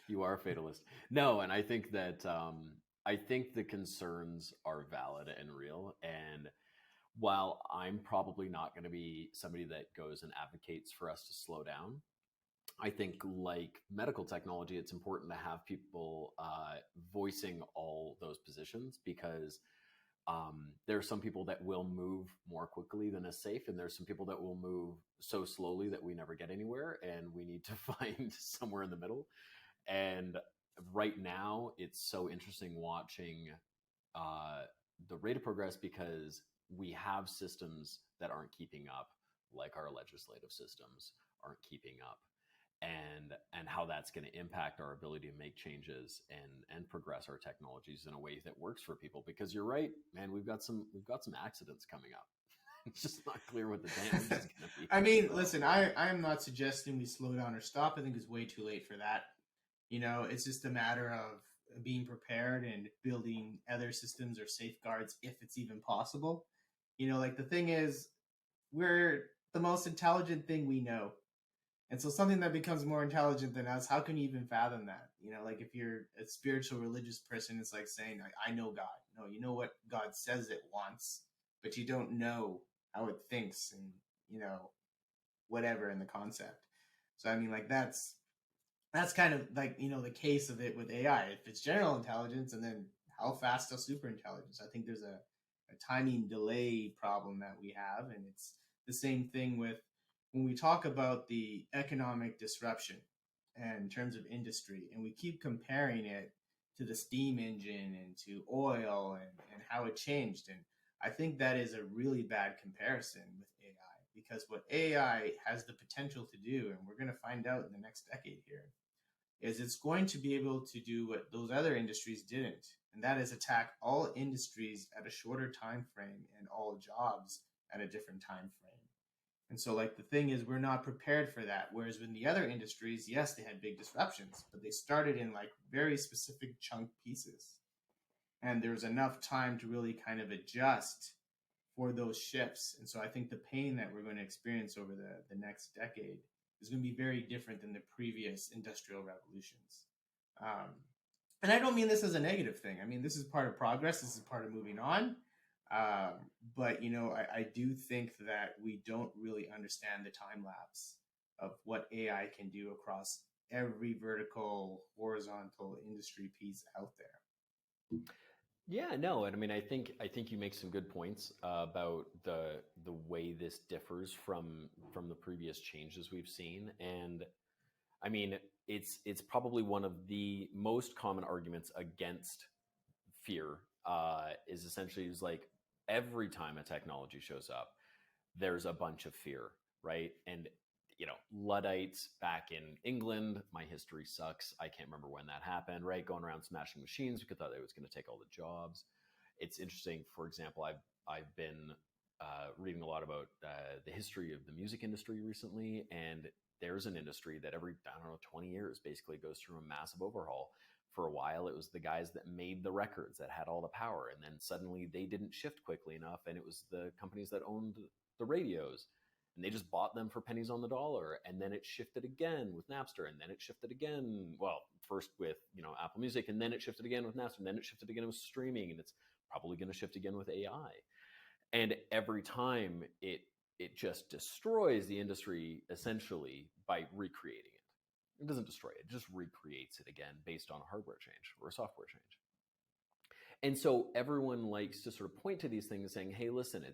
You are a fatalist. No, and I think that I think the concerns are valid and real. And while I'm probably not going to be somebody that goes and advocates for us to slow down, I think, like medical technology, it's important to have people voicing all those positions, because there are some people that will move more quickly than is safe, and there's some people that will move so slowly that we never get anywhere, and we need to find somewhere in the middle. And right now, it's so interesting watching the rate of progress, because we have systems that aren't keeping up, like our legislative systems aren't keeping up, and how that's going to impact our ability to make changes and progress our technologies in a way that works for people. Because you're right, man, we've got some accidents coming up. It's just not clear what the damage is going to be. I mean, listen, I am not suggesting we slow down or stop. I think it's way too late for that. It's just a matter of being prepared and building other systems or safeguards if it's even possible. Like, the thing is, we're the most intelligent thing we know. And so something that becomes more intelligent than us, how can you even fathom that? Like, if you're a spiritual religious person, it's like saying, I know God. No, you know what God says it wants, but you don't know how it thinks and, whatever in the concept. So, I mean, like, that's kind of like, the case of it with AI. If it's general intelligence, and then how fast is super intelligence? I think there's a timing delay problem that we have. And it's the same thing with when we talk about the economic disruption and in terms of industry, and we keep comparing it to the steam engine and to oil and how it changed. And I think that is a really bad comparison with AI, because what AI has the potential to do, and we're going to find out in the next decade here, is it's going to be able to do what those other industries didn't, and that is attack all industries at a shorter time frame and all jobs at a different time frame. And so, like, the thing is, we're not prepared for that. Whereas in the other industries, yes, they had big disruptions, but they started in like very specific chunk pieces. And there was enough time to really kind of adjust for those shifts. And so I think the pain that we're going to experience over the next decade is going to be very different than the previous industrial revolutions. And I don't mean this as a negative thing. I mean, this is part of progress. This is part of moving on. But, I do think that we don't really understand the time lapse of what AI can do across every vertical, horizontal industry piece out there. Yeah, no, and I mean, I think you make some good points about the way this differs from the previous changes we've seen. And I mean, it's probably one of the most common arguments against fear, is essentially like every time a technology shows up, there's a bunch of fear, right? And Luddites back in England, my history sucks. I can't remember when that happened, right? Going around smashing machines because thought it was going to take all the jobs. It's interesting. For example, I've been reading a lot about the history of the music industry recently, and there's an industry that every 20 years basically goes through a massive overhaul. For a while, it was the guys that made the records that had all the power, and then suddenly they didn't shift quickly enough, and it was the companies that owned the radios, and they just bought them for pennies on the dollar. And then it shifted again with Napster, and then it shifted again. Well, first with Apple Music, and then it shifted again with Napster, and then it shifted again with streaming, and it's probably going to shift again with AI. And every time it just destroys the industry essentially by recreating it. It doesn't destroy it, it just recreates it again based on a hardware change or a software change. And so everyone likes to sort of point to these things saying, hey, listen,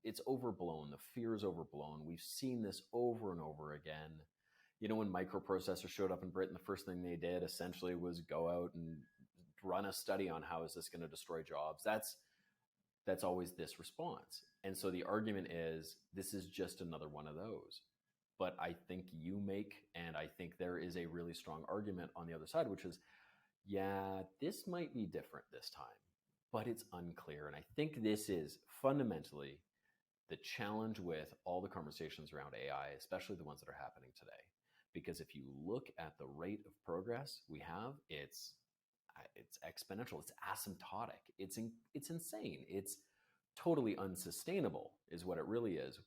it's overblown. The fear is overblown. We've seen this over and over again. You know, when microprocessors showed up in Britain, the first thing they did essentially was go out and run a study on how is this going to destroy jobs. That's always this response. And so the argument is this is just another one of those. But I think you make, and I think there is a really strong argument on the other side, which is, yeah, this might be different this time, but it's unclear. And I think this is fundamentally the challenge with all the conversations around AI, especially the ones that are happening today. Because if you look at the rate of progress we have, it's exponential, it's asymptotic, it's insane, it's totally unsustainable is what it really is.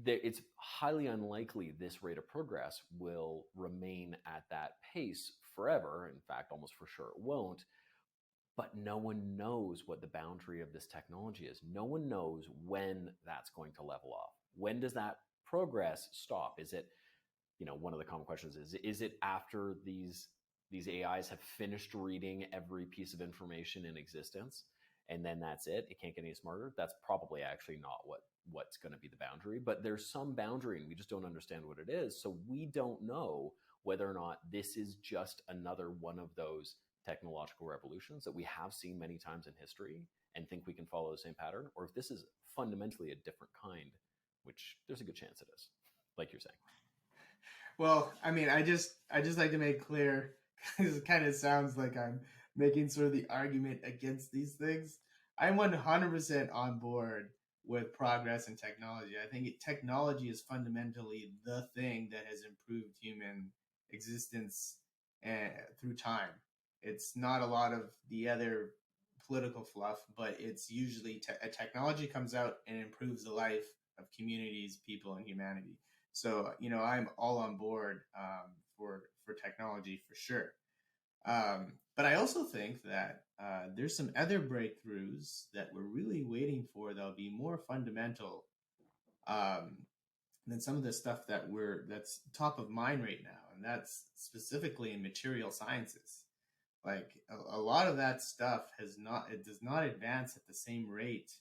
It's highly unlikely this rate of progress will remain at that pace forever. In fact, almost for sure it won't. But no one knows what the boundary of this technology is. No one knows when that's going to level off. When does that progress stop? Is it, one of the common questions is it after these AIs have finished reading every piece of information in existence, and then that's it? It can't get any smarter? That's probably actually not what's going to be the boundary, but there's some boundary and we just don't understand what it is. So we don't know whether or not this is just another one of those technological revolutions that we have seen many times in history and think we can follow the same pattern, or if this is fundamentally a different kind, which there's a good chance it is, like you're saying. Well, I mean, I just like to make clear, because it kind of sounds like I'm making sort of the argument against these things. I'm 100% on board with progress in technology. I think technology is fundamentally the thing that has improved human existence through time. It's not a lot of the other political fluff, but it's usually a technology comes out and improves the life of communities, people, and humanity. So, I'm all on board for technology for sure. But I also think that there's some other breakthroughs that we're really waiting for that'll be more fundamental than some of the stuff that's top of mind right now, and that's specifically in material sciences. Like a lot of that stuff does not advance at the same rate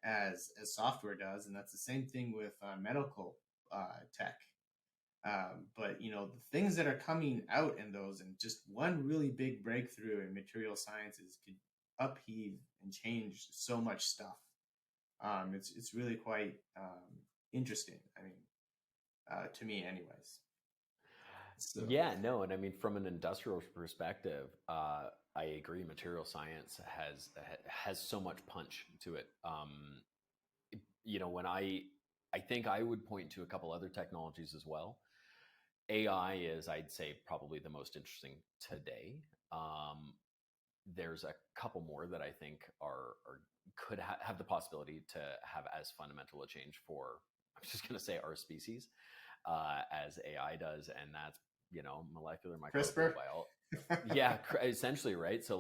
as software does, and that's the same thing with medical tech. But the things that are coming out in those, and just one really big breakthrough in material sciences could upheave and change so much stuff. It's really quite interesting. I mean, to me, anyways. So. Yeah, no, and I mean, from an industrial perspective, I agree. Material science has so much punch to it. When I think I would point to a couple other technologies as well. AI is, I'd say, probably the most interesting today. There's a couple more that I think could have the possibility to have as fundamental a change for, I'm just going to say, our species as AI does, and that's molecular microbiology. Yeah, essentially, right? So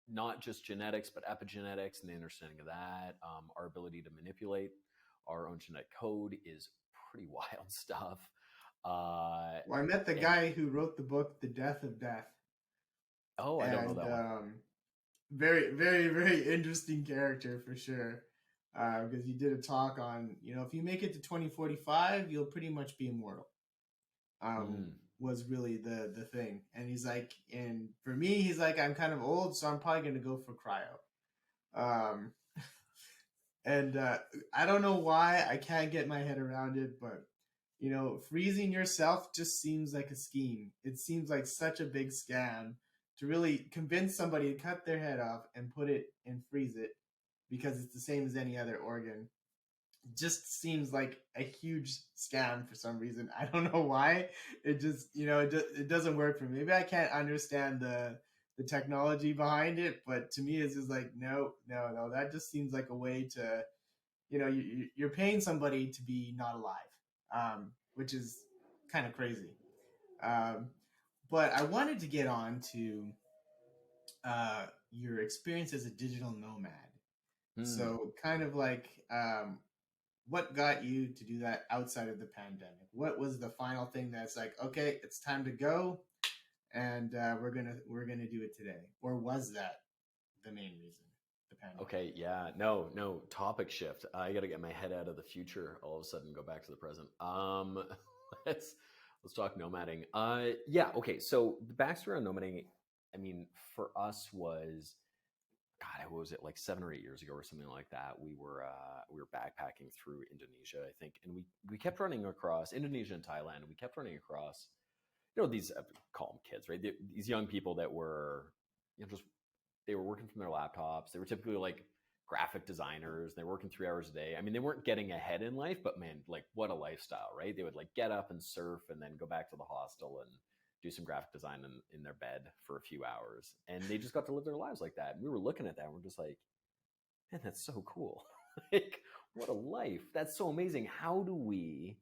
not just genetics, but epigenetics and the understanding of that. Our ability to manipulate our own genetic code is pretty wild stuff. Well, I met the guy who wrote the book, The Death of Death. Oh, I don't know that one. Very, very, very interesting character for sure. Because he did a talk on, if you make it to 2045, you'll pretty much be immortal. Was really the thing. And he's like, and for me, he's like, I'm kind of old, so I'm probably going to go for cryo. And I don't know why I can't get my head around it, but freezing yourself just seems like a scheme. It seems like such a big scam to really convince somebody to cut their head off and put it and freeze it because it's the same as any other organ. It just seems like a huge scam for some reason. I don't know why. It just, it doesn't work for me. Maybe I can't understand the technology behind it, but to me it's just like, no, that just seems like a way to, you're paying somebody to be not alive, which is kind of crazy. But I wanted to get on to your experience as a digital nomad. Mm. So kind of like, what got you to do that outside of the pandemic? What was the final thing that's like, okay, it's time to go, and we're gonna do it today? Or was that the main reason, the pandemic? Okay, yeah, no, topic shift. I got to get my head out of the future all of a sudden, go back to the present. Let's let's talk nomading. Yeah, okay. So the backstory on nomading, I mean, for us was, God, what was it, like 7 or 8 years ago or something like that? We were backpacking through Indonesia, I think, and we kept running across Indonesia and Thailand, and we kept running across, these, call them kids, right? These young people that were, just, they were working from their laptops. They were typically like graphic designers. They're working 3 hours a day. I mean, they weren't getting ahead in life, but man, like what a lifestyle, right? They would like get up and surf and then go back to the hostel and do some graphic design in their bed for a few hours. And they just got to live their lives like that. And we were looking at that and we're just like, man, that's so cool. Like, what a life. That's so amazing. How do we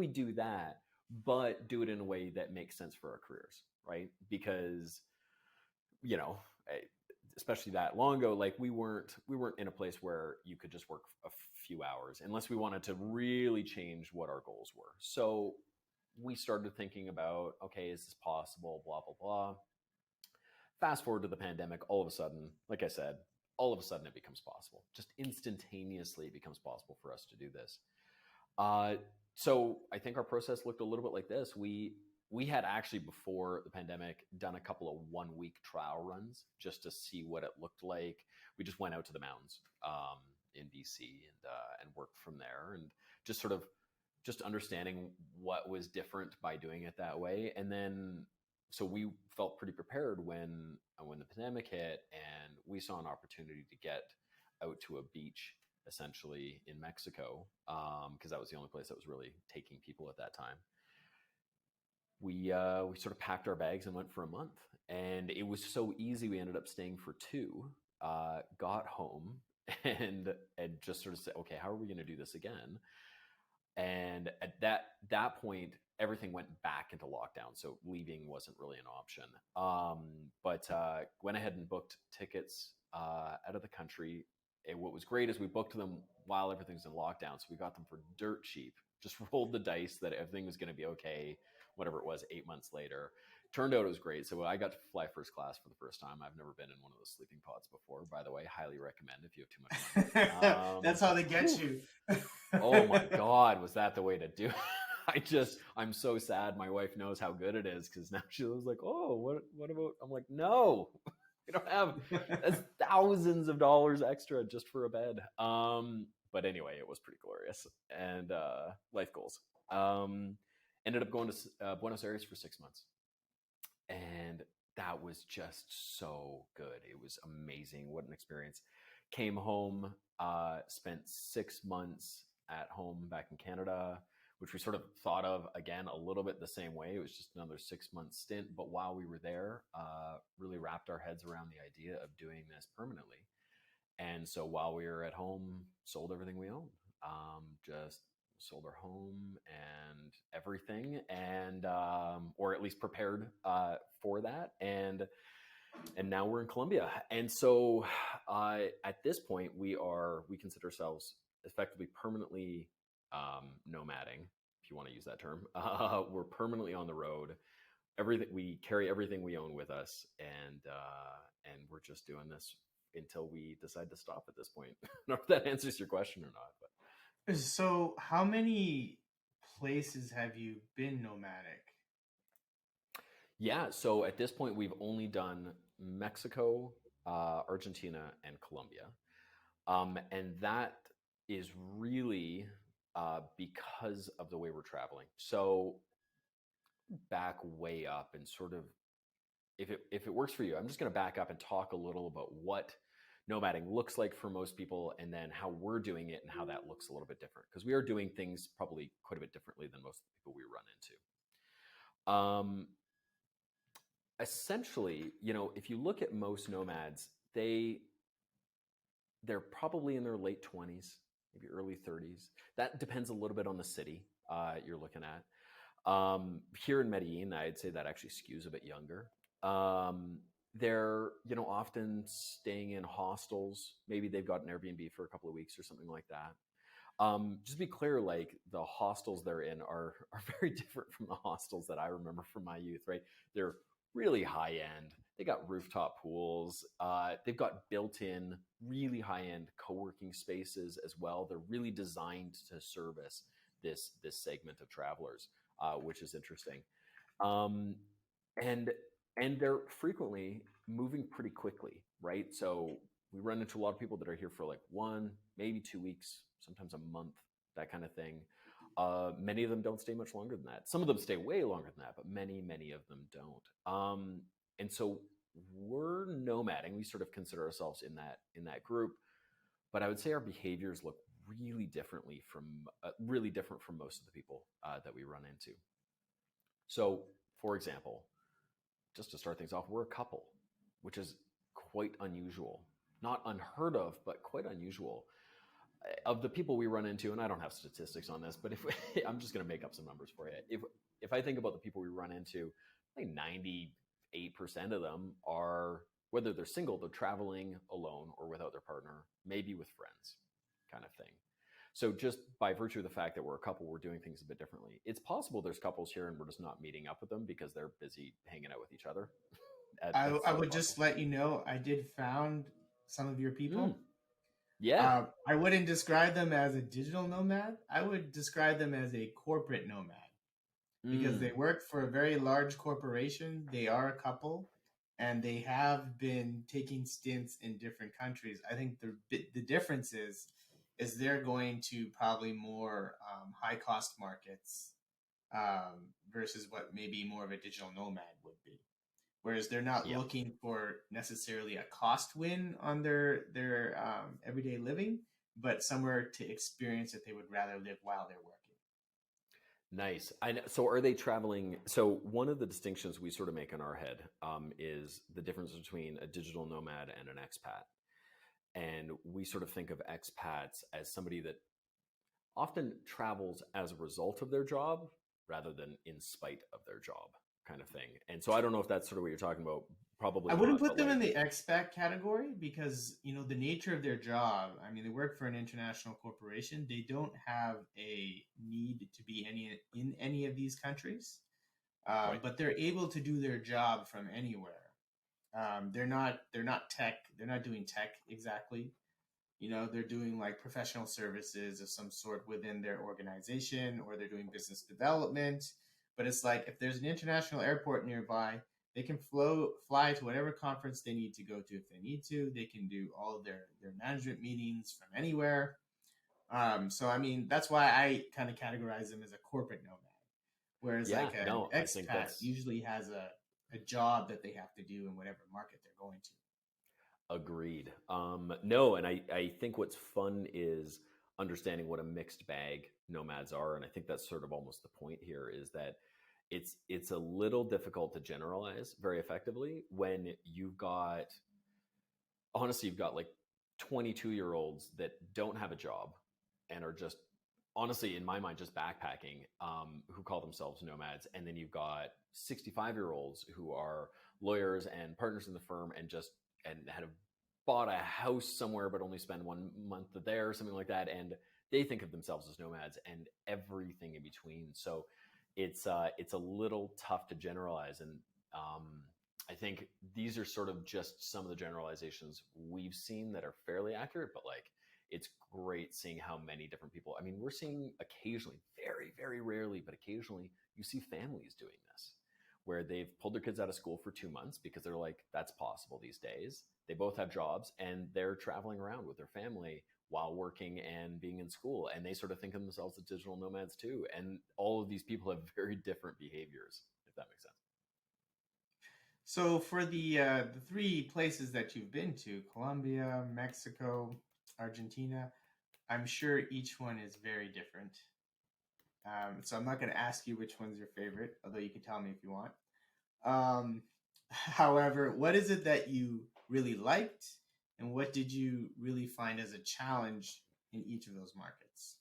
do that, but do it in a way that makes sense for our careers, right? Because, you know, especially that long ago, like we weren't in a place where you could just work a few hours unless we wanted to really change what our goals were. So we started thinking about, okay, is this possible? Blah, blah, blah. Fast forward to the pandemic, all of a sudden, like I said, all of a sudden it becomes possible. Just instantaneously it becomes possible for us to do this. Uh, so I think our process looked a little bit like this. We had actually, before the pandemic, done a couple of 1 week trial runs just to see what it looked like. We just went out to the mountains in BC and worked from there, and just sort of just understanding what was different by doing it that way. And then so we felt pretty prepared when the pandemic hit, and we saw an opportunity to get out to a beach essentially in Mexico, because that was the only place that was really taking people at that time. We sort of packed our bags and went for a month, and it was so easy. We ended up staying for two. Got home and just sort of said, okay, how are we going to do this again? And at that point, everything went back into lockdown, so leaving wasn't really an option. But went ahead and booked tickets out of the country. And what was great is we booked them while everything's in lockdown, so we got them for dirt cheap. Just rolled the dice that everything was going to be okay. Whatever it was, 8 months later, turned out it was great. So I got to fly first class for the first time. I've never been in one of those sleeping pods before, by the way. Highly recommend if you have too much money. That's how they get you. Oh my God, was that the way to do it? I'm so sad. My wife knows how good it is, because now she was like, oh, what about? I'm like, no, we don't have, that's thousands of dollars extra just for a bed. But anyway, it was pretty glorious, and life goals. Ended up going to Buenos Aires for 6 months, and that was just so good. It was amazing. What an experience. Came home, spent 6 months at home back in Canada, which we sort of thought of again a little bit the same way. It was just another 6 month stint. But while we were there, really wrapped our heads around the idea of doing this permanently. And so while we were at home, sold everything we owned. Just sold our home and everything, and or at least prepared for that. And now we're in Colombia. And so at this point, we consider ourselves effectively permanently nomading, if you want to use that term. We're permanently on the road. We carry everything we own with us, and we're just doing this until we decide to stop at this point. I don't know if that answers your question or not, but. So how many places have you been nomadic? Yeah, so at this point, we've only done Mexico, Argentina, and Colombia. And that is really because of the way we're traveling. So back way up and sort of, if it works for you, I'm just going to back up and talk a little about what nomading looks like for most people, and then how we're doing it and how that looks a little bit different, because we are doing things probably quite a bit differently than most people we run into. Essentially, if you look at most nomads, they're probably in their late 20s, maybe early 30s. That depends a little bit on the city you're looking at. Here in Medellin, I'd say that actually skews a bit younger. they're, often staying in hostels. Maybe they've got an Airbnb for a couple of weeks or something like that. Just to be clear, like the hostels they're in are very different from the hostels that I remember from my youth, right? They're really high end. They got rooftop pools. They've got built-in, really high-end co-working spaces as well. They're really designed to service this segment of travelers, which is interesting. Um, and and they're frequently moving pretty quickly, right? So we run into a lot of people that are here for like 1, maybe 2 weeks, sometimes a month, that kind of thing. Many of them don't stay much longer than that. Some of them stay way longer than that, but many of them don't. And so we're nomading. We sort of consider ourselves in that group, but I would say our behaviors look really different from most of the people that we run into. So, for example, just to start things off, we're a couple, which is quite unusual. Not unheard of, but quite unusual. Of the people we run into, and I don't have statistics on this, but if I'm just going to make up some numbers for you. If I think about the people we run into, I think 98% of them are, whether they're single, they're traveling alone or without their partner, maybe with friends, kind of thing. So just by virtue of the fact that we're a couple, we're doing things a bit differently. It's possible there's couples here and we're just not meeting up with them because they're busy hanging out with each other. I would just let you know, I did found some of your people. Yeah. I wouldn't describe them as a digital nomad. I would describe them as a corporate nomad because they work for a very large corporation. They are a couple, and they have been taking stints in different countries. I think the difference is they're going to probably more high cost markets versus what maybe more of a digital nomad would be. Whereas they're not looking for necessarily a cost win on their everyday living, but somewhere to experience that they would rather live while they're working. Nice. So are they traveling? So one of the distinctions we sort of make in our head is the difference between a digital nomad and an expat. And we sort of think of expats as somebody that often travels as a result of their job rather than in spite of their job, kind of thing. And so I don't know if that's sort of what you're talking about. Probably I wouldn't not, put them in the expat category because, the nature of their job, I mean, they work for an international corporation. They don't have a need to be in any of these countries, Right. but they're able to do their job from anywhere. They're not tech. They're not doing tech exactly. They're doing like professional services of some sort within their organization, or they're doing business development. But it's like if there's an international airport nearby, they can fly to whatever conference they need to go to if they need to. They can do all of their management meetings from anywhere. So, I mean, that's why I kind of categorize them as a corporate nomad. Whereas an expat usually has a job that they have to do in whatever market they're going to. Agreed. No, and I think what's fun is understanding what a mixed bag nomads are. And I think that's sort of almost the point here, is that it's a little difficult to generalize very effectively when you've got like 22-year-olds that don't have a job and are just, honestly, in my mind, just backpacking, who call themselves nomads. And then you've got 65-year-olds who are lawyers and partners in the firm and have bought a house somewhere but only spend 1 month there or something like that, and they think of themselves as nomads, and everything in between. So it's a little tough to generalize, and I think these are sort of just some of the generalizations we've seen that are fairly accurate, but like it's great seeing how many different people. I mean, we're seeing occasionally, very, very rarely, but occasionally you see families doing this, where they've pulled their kids out of school for 2 months because they're like, that's possible these days. They both have jobs and they're traveling around with their family while working and being in school. And they sort of think of themselves as digital nomads too. And all of these people have very different behaviors, if that makes sense. So for the 3 places that you've been to, Colombia, Mexico, Argentina, I'm sure each one is very different. So I'm not going to ask you which one's your favorite, although you can tell me if you want. However, what is it that you really liked, and what did you really find as a challenge in each of those markets?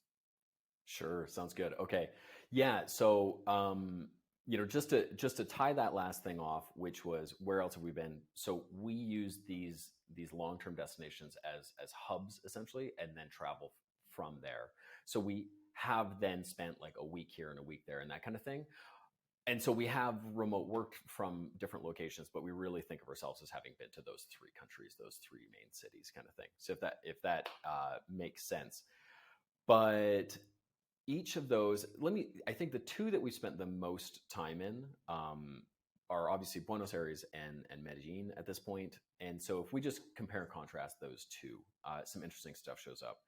Sure. Sounds good. Okay. Yeah. So just to tie that last thing off, which was where else have we been? So we use these long-term destinations as hubs essentially, and then travel from there. So we have then spent like a week here and a week there and that kind of thing. And so we have remote worked from different locations, but we really think of ourselves as having been to those three countries, those three main cities, kind of thing. So if that makes sense, but each of those, I think the two that we spent the most time in are obviously Buenos Aires and Medellin at this point. And so if we just compare and contrast those two, some interesting stuff shows up.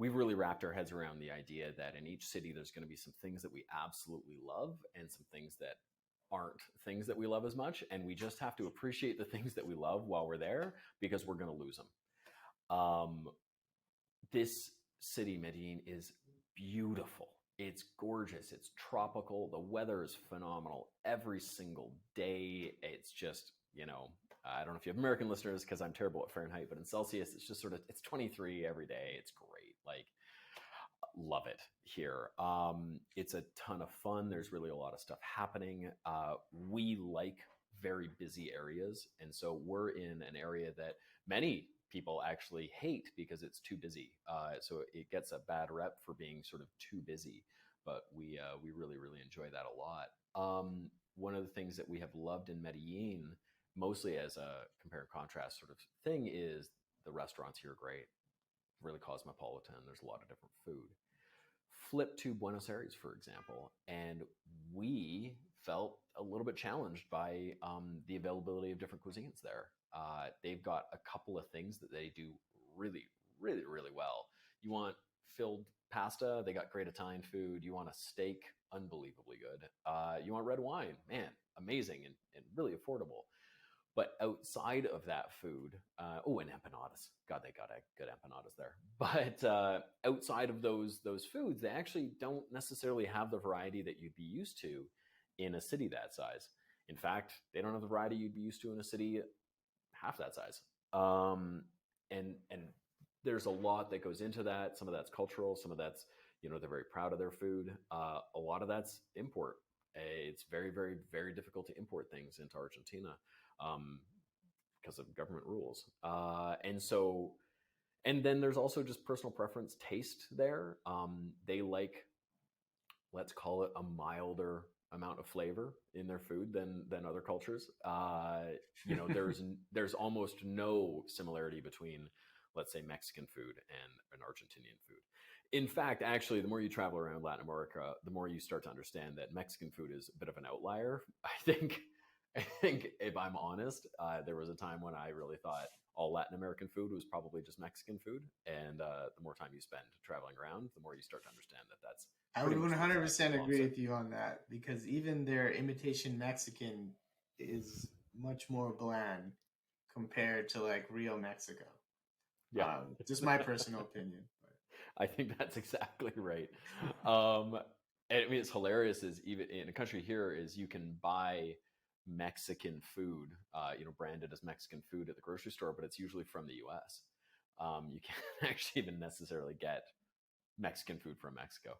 We've really wrapped our heads around the idea that in each city, there's going to be some things that we absolutely love and some things that aren't things that we love as much. And we just have to appreciate the things that we love while we're there, because we're going to lose them. This city, Medellin, is beautiful. It's gorgeous. It's tropical. The weather is phenomenal every single day. It's just, I don't know if you have American listeners because I'm terrible at Fahrenheit, but in Celsius, it's just it's 23 every day. It's great. Like, love it here. It's a ton of fun. There's really a lot of stuff happening. We like very busy areas. And so we're in an area that many people actually hate because it's too busy. So it gets a bad rep for being sort of too busy, but we really, really enjoy that a lot. One of the things that we have loved in Medellin, mostly as a compare and contrast sort of thing, is the restaurants here are great, really cosmopolitan. There's a lot of different food. Flip to Buenos Aires, for example, and we felt a little bit challenged by the availability of different cuisines there. They've got a couple of things that they do really, really, really well. You want filled pasta, they got great Italian food. You want a steak, unbelievably good. You want red wine, man, amazing and really affordable. But outside of that food, and empanadas. God, they got a good empanadas there. But outside of those foods, they actually don't necessarily have the variety that you'd be used to in a city that size. In fact, they don't have the variety you'd be used to in a city half that size. And there's a lot that goes into that. Some of that's cultural. Some of that's, they're very proud of their food. A lot of that's import. It's very, very, very difficult to import things into Argentina because of government rules. And then there's also just personal preference, taste there. They like, let's call it, a milder amount of flavor in their food than other cultures. There's almost no similarity between, let's say, Mexican food and Argentinian food. In fact, actually, the more you travel around Latin America, the more you start to understand that Mexican food is a bit of an outlier. I think if I'm honest, there was a time when I really thought all Latin American food was probably just Mexican food. And the more time you spend traveling around, the more you start to understand that that's. I would 100% agree with you on that, because even their imitation Mexican is much more bland compared to like real Mexico. Yeah, just my personal opinion. I think that's exactly right. And I mean, it's hilarious is even in a country here is you can buy Mexican food, branded as Mexican food at the grocery store, but it's usually from the US. You can't actually even necessarily get Mexican food from Mexico.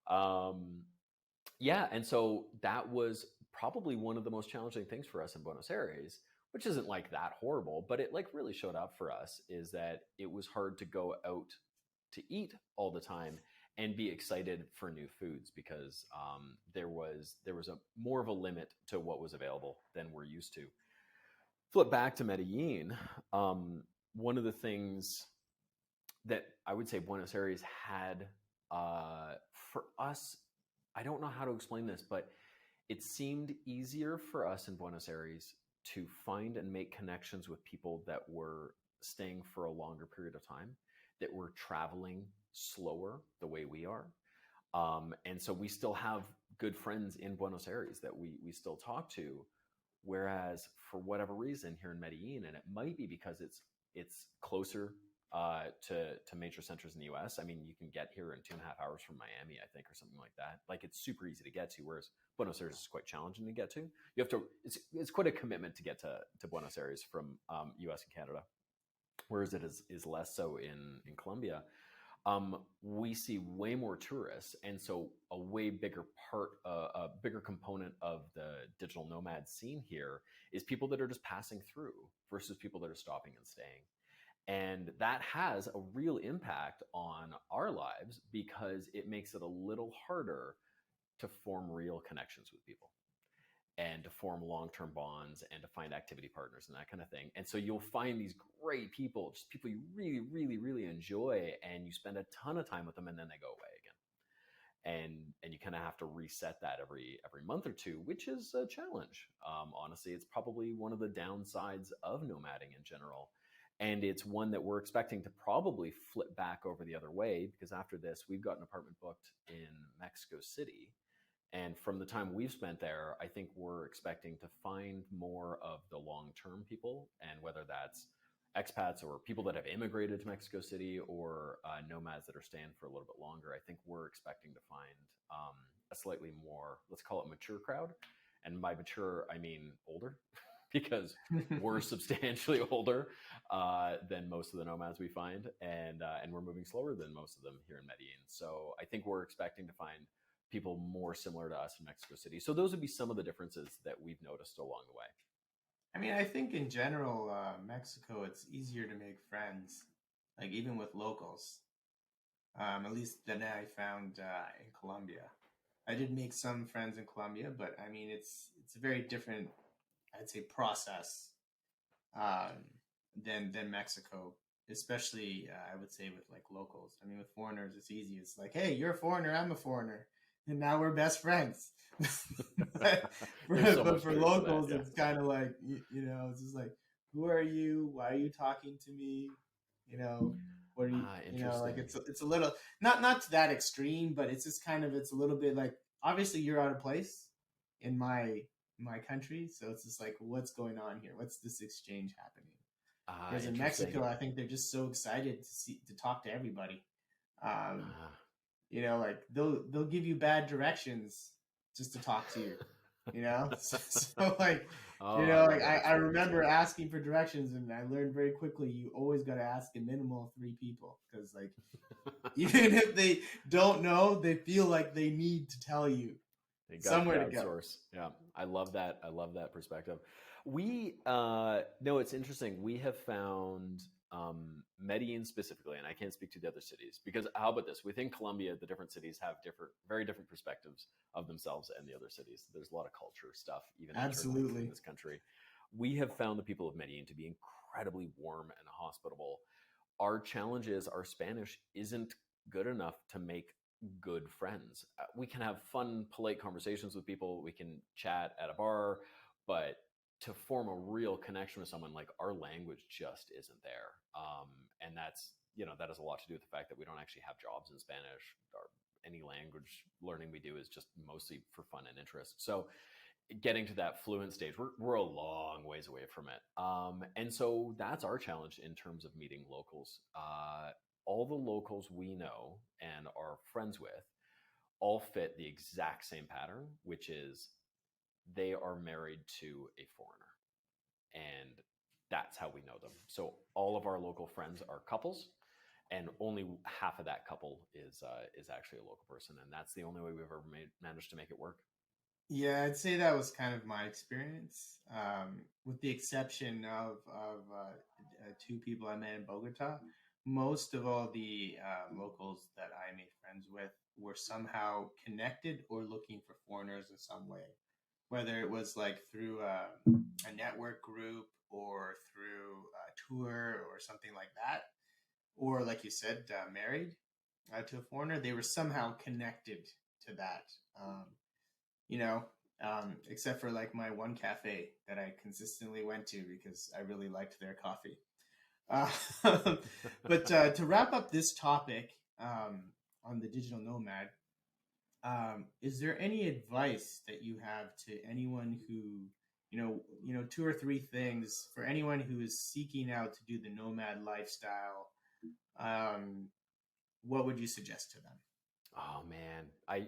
And so that was probably one of the most challenging things for us in Buenos Aires, which isn't like that horrible, but it like really showed up for us, is that it was hard to go out to eat all the time and be excited for new foods, because there was a more of a limit to what was available than we're used to. Flip back to Medellin. One of the things that I would say Buenos Aires had for us, I don't know how to explain this, but it seemed easier for us in Buenos Aires to find and make connections with people that were staying for a longer period of time, that were traveling slower the way we are. And so we still have good friends in Buenos Aires that we still talk to. Whereas for whatever reason here in Medellin, and it might be because it's closer to major centers in the US. I mean, you can get here in 2.5 hours from Miami, I think, or something like that. Like, it's super easy to get to, whereas Buenos Aires is quite challenging to get to. You have to, it's quite a commitment to get to Buenos Aires from US and Canada, whereas it is less so in Colombia. we see way more tourists, and so a way bigger a bigger component of the digital nomad scene here is people that are just passing through versus people that are stopping and staying. And that has a real impact on our lives because it makes it a little harder to form real connections with people and to form long-term bonds and to find activity partners and that kind of thing. And so you'll find these great people, just people you really, really, really enjoy, and you spend a ton of time with them, and then they go away again. And you kind of have to reset that every month or two, which is a challenge. Honestly, it's probably one of the downsides of nomading in general. And it's one that we're expecting to probably flip back over the other way, because after this, we've got an apartment booked in Mexico City. And from the time we've spent there, I think we're expecting to find more of the long-term people, and whether that's expats or people that have immigrated to Mexico City or nomads that are staying for a little bit longer, I think we're expecting to find a slightly more, let's call it mature crowd. And by mature, I mean older, because we're substantially older than most of the nomads we find, and we're moving slower than most of them here in Medellin. So I think we're expecting to find people more similar to us in Mexico City. So those would be some of the differences that we've noticed along the way. I mean, I think in general, Mexico, it's easier to make friends, like even with locals, at least than I found in Colombia. I did make some friends in Colombia, but I mean, it's a very different, I'd say, process than Mexico, especially I would say with like locals. I mean, with foreigners, it's easy. It's like, hey, you're a foreigner, I'm a foreigner, and now we're best friends. but for locals, it's kind of like, it's just like, who are you? Why are you talking to me? What are you? Like it's a little not to that extreme, but it's just kind of, it's a little bit like, obviously you're out of place in my country, so it's just like, what's going on here? What's this exchange happening? Whereas in Mexico, I think they're just so excited to talk to everybody. Like they'll give you bad directions just to talk to you. So like, I remember asking for directions, and I learned very quickly you always got to ask a minimum of 3 people, because like even if they don't know, they feel like they need to tell you. They got somewhere to go. Yeah, I love that. I love that perspective. We no, it's interesting. We have found Medellin specifically, and I can't speak to the other cities, because how about this? Within Colombia, the different cities have very different perspectives of themselves and the other cities. There's a lot of culture stuff, even absolutely in this country. We have found the people of Medellin to be incredibly warm and hospitable. Our challenge is our Spanish isn't good enough to make good friends. We can have fun, polite conversations with people. We can chat at a bar, but to form a real connection with someone, like, our language just isn't there. And that's, that has a lot to do with the fact that we don't actually have jobs in Spanish, or any language learning we do is just mostly for fun and interest. So getting to that fluent stage, we're a long ways away from it. And so that's our challenge in terms of meeting locals. All the locals we know and are friends with all fit the exact same pattern, which is they are married to a foreigner. And that's how we know them. So all of our local friends are couples, and only half of that couple is actually a local person. And that's the only way we've ever managed to make it work. Yeah, I'd say that was kind of my experience, with the exception of 2 people I met in Bogota. Most of all the locals that I made friends with were somehow connected or looking for foreigners in some way, whether it was like through a network group or through a tour or something like that, or like you said, married to a foreigner. They were somehow connected to that. Except for like my one cafe that I consistently went to because I really liked their coffee. But to wrap up this topic on the digital nomad, is there any advice that you have to anyone who, 2 or 3 things for anyone who is seeking out to do the nomad lifestyle? What would you suggest to them? Oh man, I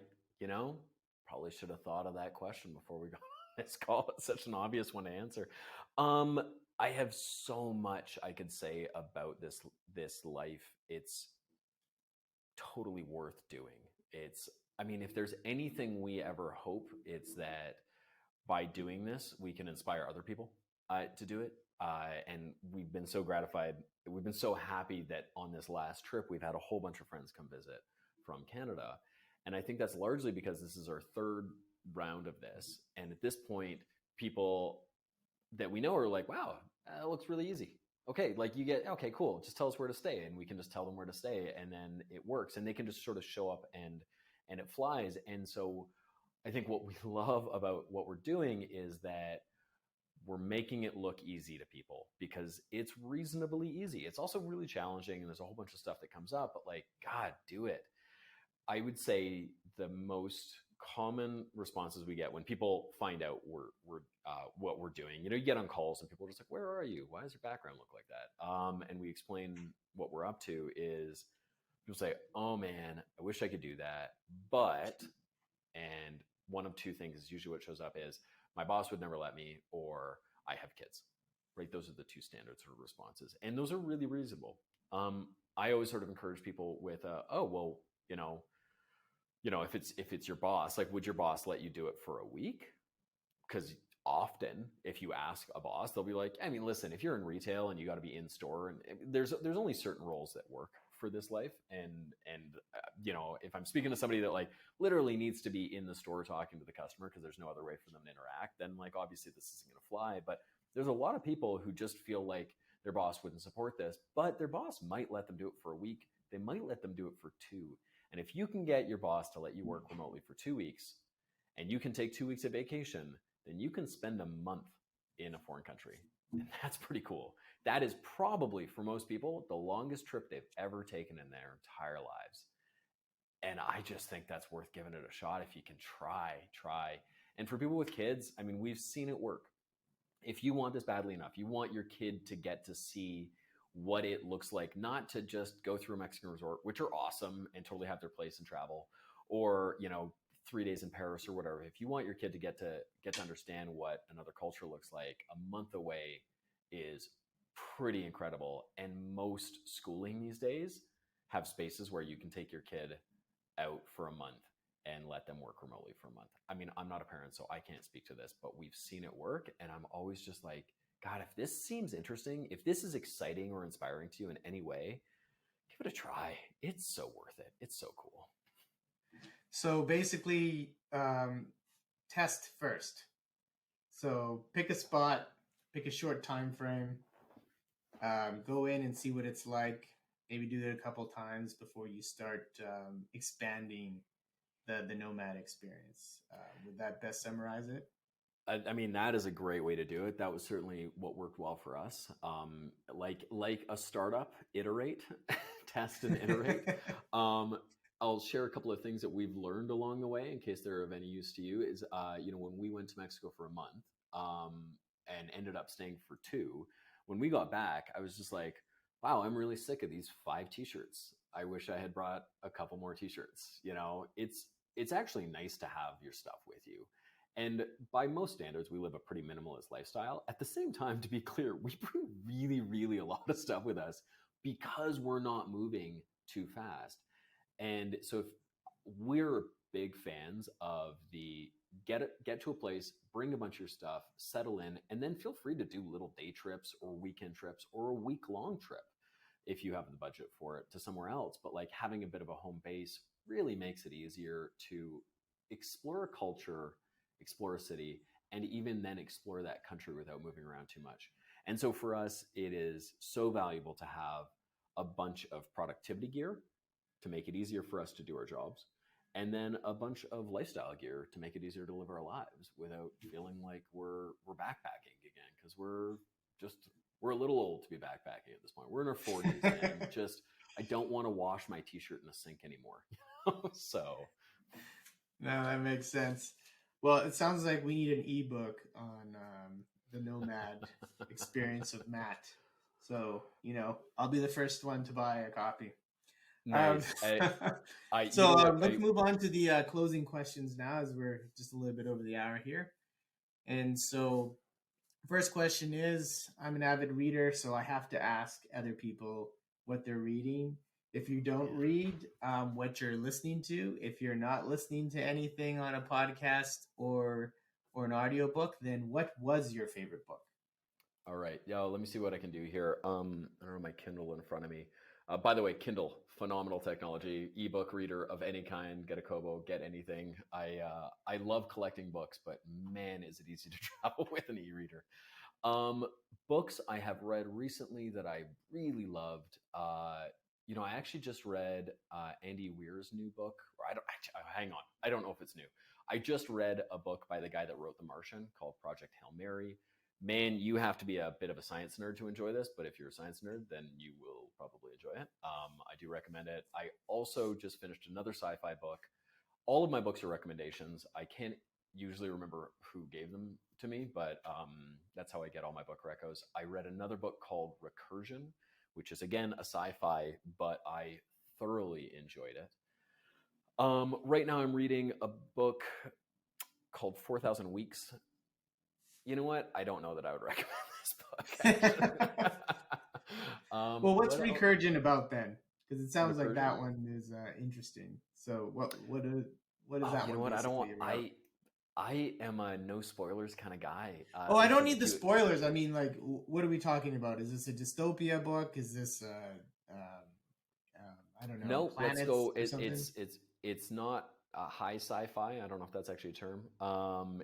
probably should have thought of that question before we got on this call. It's such an obvious one to answer. I have so much I could say about this life. It's totally worth doing. I mean, if there's anything we ever hope, it's that by doing this, we can inspire other people to do it. And we've been so gratified. We've been so happy that on this last trip, we've had a whole bunch of friends come visit from Canada. And I think that's largely because this is our third round of this. And at this point, people that we know are like, wow, that looks really easy. Okay, like okay, cool. Just tell us where to stay. And we can just tell them where to stay. And then it works. And they can just sort of show up and it flies. And so I think what we love about what we're doing is that we're making it look easy to people because it's reasonably easy. It's also really challenging and there's a whole bunch of stuff that comes up, but like, God, do it. I would say the most common responses we get when people find out what we're doing, you get on calls and people are just like, where are you? Why does your background look like that? And we explain what we're up to is people say, oh man, I wish I could do that. But, and one of two things is usually what shows up is my boss would never let me, or I have kids, right? Those are the two standard sort of responses. And those are really reasonable. I always sort of encourage people with, oh, well, if it's your boss, like, would your boss let you do it for a week? Because often if you ask a boss, they'll be like, I mean, listen, if you're in retail and you got to be in store, and there's only certain roles that work for this life. And if I'm speaking to somebody that like literally needs to be in the store talking to the customer because there's no other way for them to interact, then like, obviously this isn't going to fly. But there's a lot of people who just feel like their boss wouldn't support this, but their boss might let them do it for a week. They might let them do it for 2. And if you can get your boss to let you work remotely for 2 weeks and you can take 2 weeks of vacation, then you can spend a month in a foreign country. And that's pretty cool. That is probably, for most people, the longest trip they've ever taken in their entire lives. And I just think that's worth giving it a shot if you can try. And for people with kids, I mean, we've seen it work. If you want this badly enough, you want your kid to get to see what it looks like, not to just go through a Mexican resort, which are awesome and totally have their place in travel, or 3 days in Paris or whatever. If you want your kid to get to understand what another culture looks like, a month away is pretty incredible. And most schooling these days have spaces where you can take your kid out for a month and let them work remotely for a month. I mean, I'm not a parent, so I can't speak to this, but we've seen it work. And I'm always just like, God, if this seems interesting, if this is exciting or inspiring to you in any way, give it a try. It's so worth it. It's so cool. So basically, test first. So pick a spot, pick a short time frame, go in and see what it's like. Maybe do it a couple times before you start expanding the Nomad experience. Would that best summarize it? I mean, that is a great way to do it. That was certainly what worked well for us. Like a startup, iterate, test and iterate. I'll share a couple of things that we've learned along the way in case they're of any use to you. Is when we went to Mexico for a month and ended up staying for 2, when we got back, I was just like, wow, I'm really sick of these 5 t-shirts. I wish I had brought a couple more t-shirts. It's actually nice to have your stuff with you. And by most standards, we live a pretty minimalist lifestyle. At the same time, to be clear, we bring really, really a lot of stuff with us because we're not moving too fast. And so if we're big fans of the get to a place, bring a bunch of your stuff, settle in, and then feel free to do little day trips or weekend trips or a week-long trip if you have the budget for it to somewhere else. But like having a bit of a home base really makes it easier to explore a culture, explore a city, and even then explore that country without moving around too much. And so for us, it is so valuable to have a bunch of productivity gear to make it easier for us to do our jobs, and then a bunch of lifestyle gear to make it easier to live our lives without feeling like we're backpacking again, because we're a little old to be backpacking at this point. We're in our 40s and I don't want to wash my t-shirt in a sink anymore. So no, that makes sense. Well, it sounds like we need an ebook on the Nomad experience of Matt. So, I'll be the first one to buy a copy. Nice. Let's move on to the closing questions now, as we're just a little bit over the hour here. And so first question is, I'm an avid reader, so I have to ask other people what they're reading. if you don't read, what you're listening to. If you're not listening to anything on a podcast or an audiobook, then what was your favorite book? All right. Yeah, let me see what I can do here. I don't know my Kindle in front of me. By the way, Kindle, phenomenal technology, ebook reader of any kind. Get a Kobo, get anything. I love collecting books, but man, is it easy to travel with an e-reader. Books I have read recently that I really loved. I actually just read Andy Weir's new book. Or I don't actually, hang on. I don't know if it's new. I just read a book by the guy that wrote The Martian called Project Hail Mary. Man, you have to be a bit of a science nerd to enjoy this, but if you're a science nerd, then you will probably enjoy it. I do recommend it. I also just finished another sci-fi book. All of my books are recommendations. I can't usually remember who gave them to me, but that's how I get all my book recos. I read another book called Recursion, which is again a sci-fi, but I thoroughly enjoyed it. Right now I'm reading a book called 4,000 Weeks. You know what? I don't know that I would recommend this book. Well, what's Recursion about then? Because it sounds like that one is interesting. So what is that? You know what? I am a no spoilers kind of guy. I don't need the spoilers. I mean, like, what are we talking about? Is this a dystopia book? Is this I don't know. No, let's go. It's not high sci-fi. I don't know if that's actually a term. I'll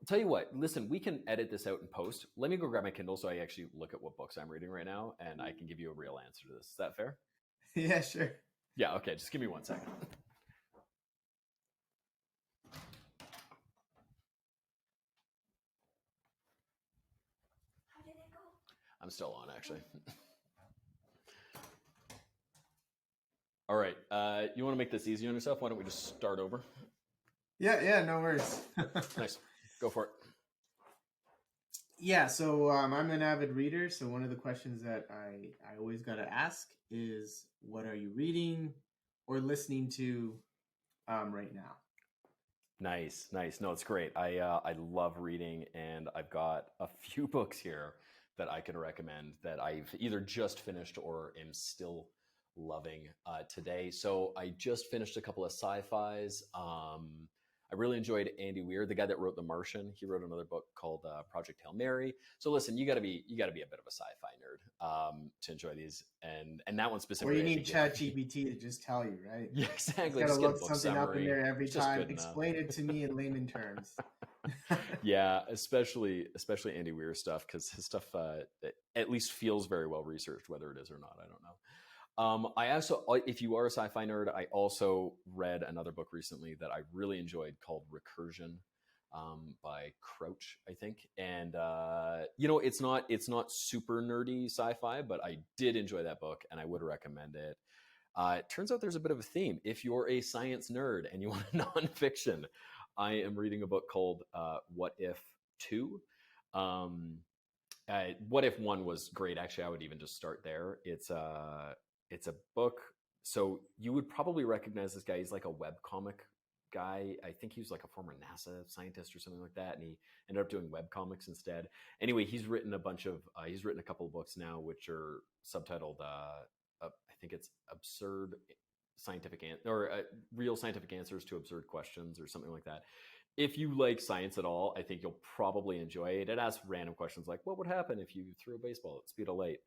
tell you what, listen, we can edit this out in post. Let me go grab my Kindle so I actually look at what books I'm reading right now, and I can give you a real answer to this. Is that fair? Yeah, sure. Yeah, okay, just give me 1 second. How did it go? I'm still on, actually. All right, you want to make this easy on yourself? Why don't we just start over? Yeah, no worries. Nice. Go for it. Yeah, so I'm an avid reader. So one of the questions that I always got to ask is, what are you reading or listening to right now? Nice. No, it's great. I love reading, and I've got a few books here that I can recommend that I've either just finished or am still loving today. So I just finished a couple of sci-fis. I really enjoyed Andy Weir, the guy that wrote The Martian. He wrote another book called Project Hail Mary. So listen, you got to be a bit of a sci-fi nerd to enjoy these, and that one specifically. Or you need ChatGPT to just tell you, right? Yeah, exactly. Got to look something up in there every time. Explain it to me in layman terms. Yeah, especially Andy Weir stuff, because his stuff at least feels very well researched. Whether it is or not, I don't know. I also, if you are a sci-fi nerd, I also read another book recently that I really enjoyed called Recursion by Crouch, I think. And it's not super nerdy sci-fi, but I did enjoy that book, and I would recommend it. It turns out there's a bit of a theme. If you're a science nerd and you want nonfiction, I am reading a book called What If 2. What If 1 was great. Actually, I would even just start there. It's a book. So you would probably recognize this guy. He's like a webcomic guy. I think he was like a former NASA scientist or something like that. And he ended up doing webcomics instead. Anyway, he's written a couple of books now, which are subtitled, I think it's Absurd Scientific Real Scientific Answers to Absurd Questions or something like that. If you like science at all, I think you'll probably enjoy it. It asks random questions like, what would happen if you threw a baseball at the speed of light?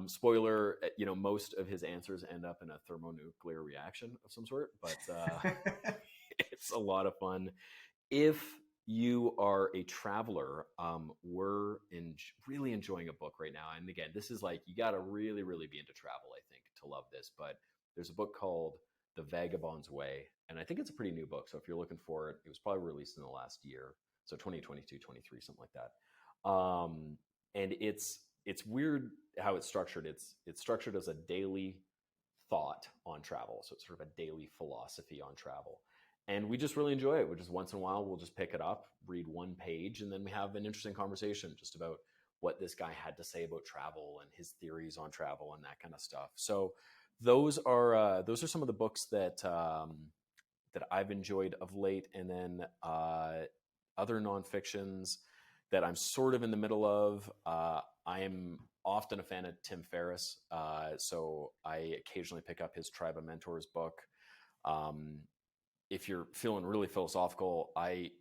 Spoiler, most of his answers end up in a thermonuclear reaction of some sort, but it's a lot of fun. If you are a traveler, we're really enjoying a book right now. And again, this is like, you got to really, really be into travel, I think, to love this. But there's a book called The Vagabond's Way, and I think it's a pretty new book. So if you're looking for it, it was probably released in the last year. So 2022, 23, something like that. And it's weird how it's structured. It's structured as a daily thought on travel. So it's sort of a daily philosophy on travel. And we just really enjoy it. We just once in a while, we'll just pick it up, read one page, and then we have an interesting conversation just about what this guy had to say about travel and his theories on travel and that kind of stuff. So those are some of the books that I've enjoyed of late. And then other nonfictions that I'm sort of in the middle of. I am often a fan of Tim Ferriss, so I occasionally pick up his Tribe of Mentors book. If you're feeling really philosophical, I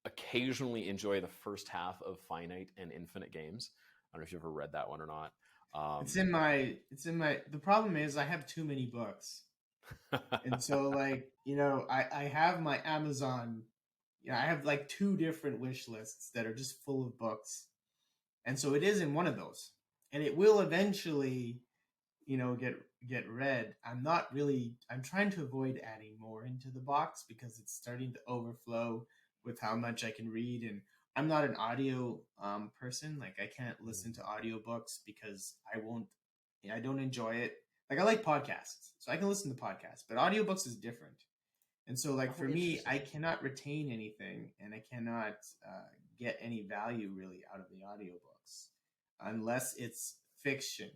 occasionally enjoy the first half of Finite and Infinite Games. I don't know if you've ever read that one or not. It's in my. The problem is I have too many books, and so like I have my Amazon. I have like 2 different wish lists that are just full of books, and so it is in one of those, and it will eventually, get read. I'm not really. I'm trying to avoid adding more into the box because it's starting to overflow with how much I can read, and I'm not an audio person. Like I can't listen to audiobooks because I don't enjoy it. Like I like podcasts, so I can listen to podcasts, but audiobooks is different. And so like for me, I cannot retain anything and I cannot get any value really out of the audiobooks unless it's fiction.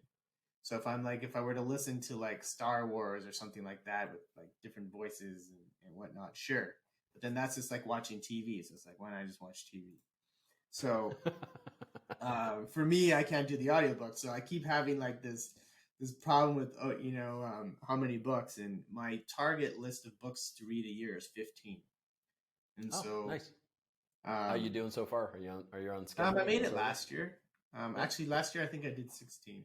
So if I were to listen to like Star Wars or something like that with like different voices and whatnot, sure. But then that's just like watching TV. So it's like, why not just watch TV? So for me, I can't do the audiobook. So I keep having like this problem with how many books, and my target list of books to read a year is 15. And so nice. How are you doing so far? Are you on schedule? I made it last year. Actually, last year I think I did 16.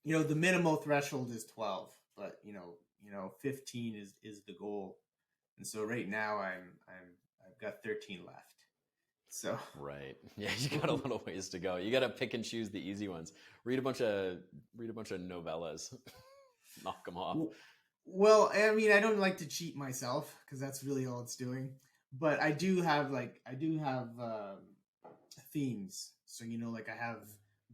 The minimal threshold is 12, but 15 is the goal. And so right now I've got 13 left. So right, yeah, you got a little ways to go. You got to pick and choose the easy ones. Read a bunch of novellas, knock them off. Well, I mean, I don't like to cheat myself because that's really all it's doing. But I do have themes. So like I have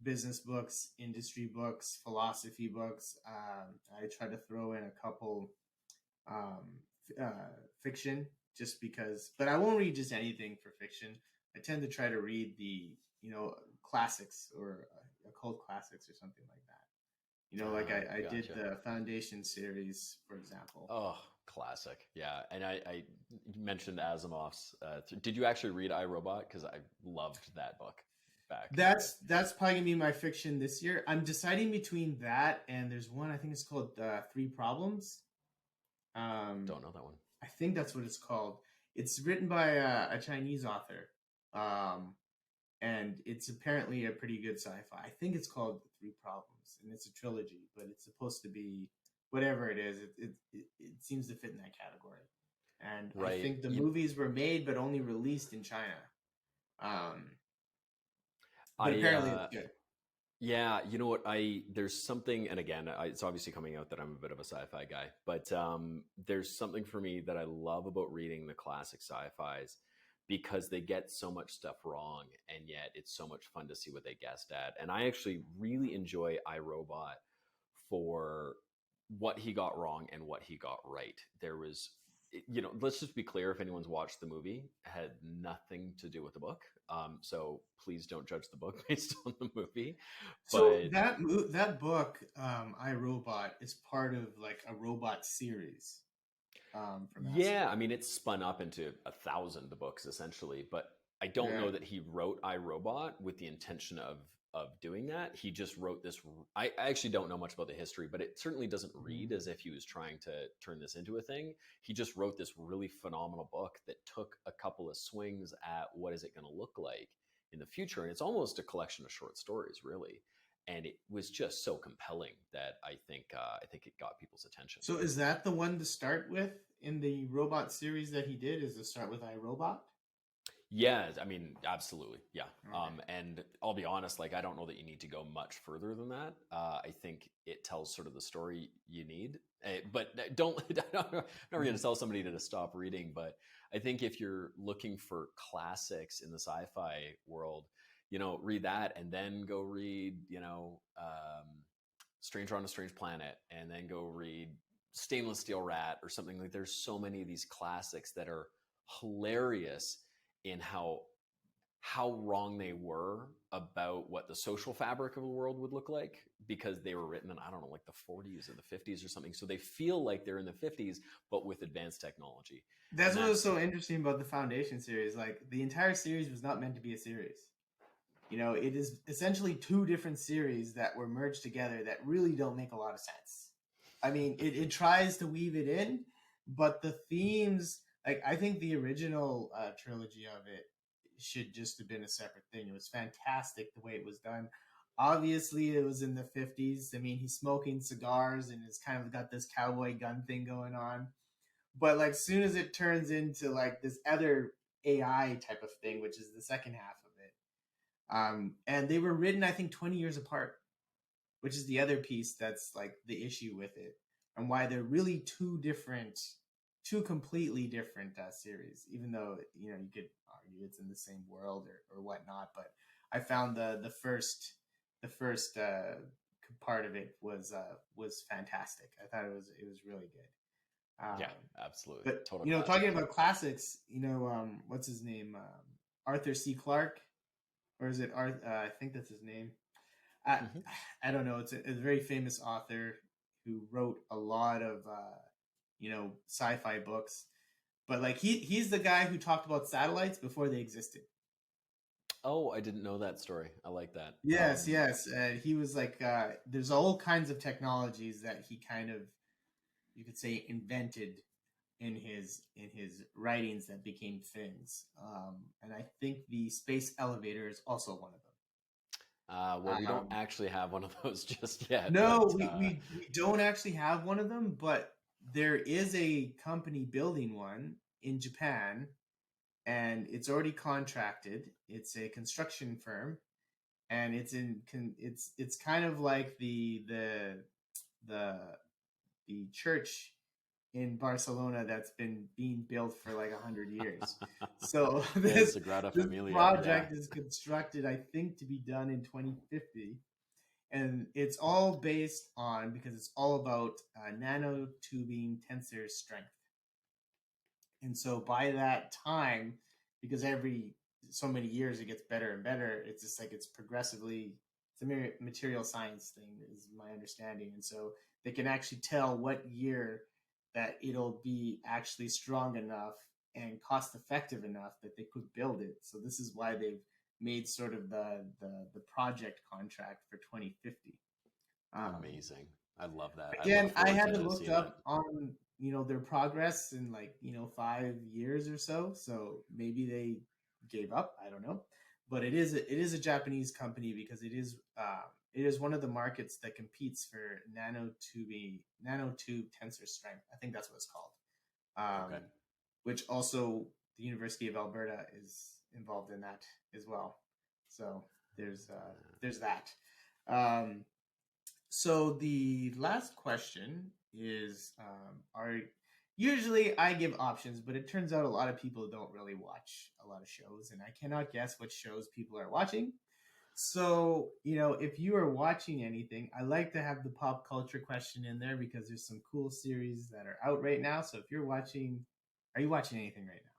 business books, industry books, philosophy books. I try to throw in a couple fiction just because, but I won't read just anything for fiction. I tend to try to read the, classics or occult classics or something like that. Like I gotcha. did the Foundation series, for example. Oh, classic. Yeah. And I mentioned Asimov's. Did you actually read I, Robot? Because I loved that book back. That's probably going to be my fiction this year. I'm deciding between that and there's one, I think it's called 3 Problems. Don't know that one. I think that's what it's called. It's written by a Chinese author. And it's apparently a pretty good sci-fi. I think it's called 3 Problems, and it's a trilogy, but it's supposed to be whatever it is. It seems to fit in that category. And right. I think the movies were made, but only released in China. But apparently it's good. Yeah, you know what? There's something, and again, it's obviously coming out that I'm a bit of a sci-fi guy, but there's something for me that I love about reading the classic sci-fis because they get so much stuff wrong, and yet it's so much fun to see what they guessed at. And I actually really enjoy iRobot for what he got wrong and what he got right. There was, let's just be clear, if anyone's watched the movie, it had nothing to do with the book. So please don't judge the book based on the movie. So that book, iRobot, is part of like a robot series. I mean, it's spun up into 1,000 books essentially, but I don't know that he wrote iRobot with the intention of doing that. He just wrote this. I actually don't know much about the history, but it certainly doesn't read as if he was trying to turn this into a thing. He just wrote this really phenomenal book that took a couple of swings at what is it going to look like in the future. And it's almost a collection of short stories, really. And it was just so compelling that I think it got people's attention. So is that the one to start with in the robot series that he did? Is to start with iRobot? Yeah, I mean, absolutely. Yeah. Okay. And I'll be honest, like, I don't know that you need to go much further than that. I think it tells sort of the story you need, but I'm not going to tell somebody to stop reading, but I think if you're looking for classics in the sci-fi world, read that and then go read, Stranger on a Strange Planet, and then go read Stainless Steel Rat or something. Like, there's so many of these classics that are hilarious in how wrong they were about what the social fabric of the world would look like, because they were written in, I don't know, like the 40s or the 50s or something. So they feel like they're in the 50s, but with advanced technology. That's what was so interesting about the Foundation series. Like, the entire series was not meant to be a series. it is essentially two different series that were merged together that really don't make a lot of sense. I mean, it tries to weave it in, but the themes, like I think the original trilogy of it should just have been a separate thing. It was fantastic the way it was done. Obviously, it was in the 50s. I mean, he's smoking cigars and it's kind of got this cowboy gun thing going on. But like, soon as it turns into like this other AI type of thing, which is the second half of it, and they were written, I think, 20 years apart, which is the other piece that's like the issue with it, and why they're really two completely different series. Even though you could argue it's in the same world or whatnot, but I found the first part of it was fantastic. I thought it was really good. Yeah, absolutely. But Total talking classic. about classics, what's his name? Arthur C. Clarke, or is it Arthur? I think that's his name. I don't know. It's a very famous author who wrote a lot of sci-fi books, but like he's the guy who talked about satellites before they existed. Oh, I didn't know that story. I like that. Yes. He was like, there's all kinds of technologies that he kind of, you could say, invented in his writings that became things. And I think the space elevator is also one of them. Well, we don't actually have one of those just yet. No, but, we don't actually have one of them, but there is a company building one in Japan, and it's already contracted. It's a construction firm, and it's kind of like the church in Barcelona that's been being built for like 100 years. So this project is constructed, I think, to be done in 2050. And it's all based on, because it's all about nanotubing tensor strength. And so by that time, because every so many years it gets better and better, it's just like it's a material science thing, is my understanding. And so they can actually tell what year that it'll be actually strong enough and cost effective enough that they could build it. So this is why they've made sort of the project contract for 2050. Amazing. I love that. Again, I haven't looked up on their progress in 5 years or so. So maybe they gave up. I don't know. But it is a Japanese company, because it is one of the markets that competes for nanotube tensor strength. I think that's what it's called. Okay. Which also the University of Alberta is involved in that as well. So there's that. So the last question is, usually I give options, but it turns out a lot of people don't really watch a lot of shows, and I cannot guess what shows people are watching. So, if you are watching anything, I like to have the pop culture question in there, because there's some cool series that are out right now. So if you're watching, are you watching anything right now?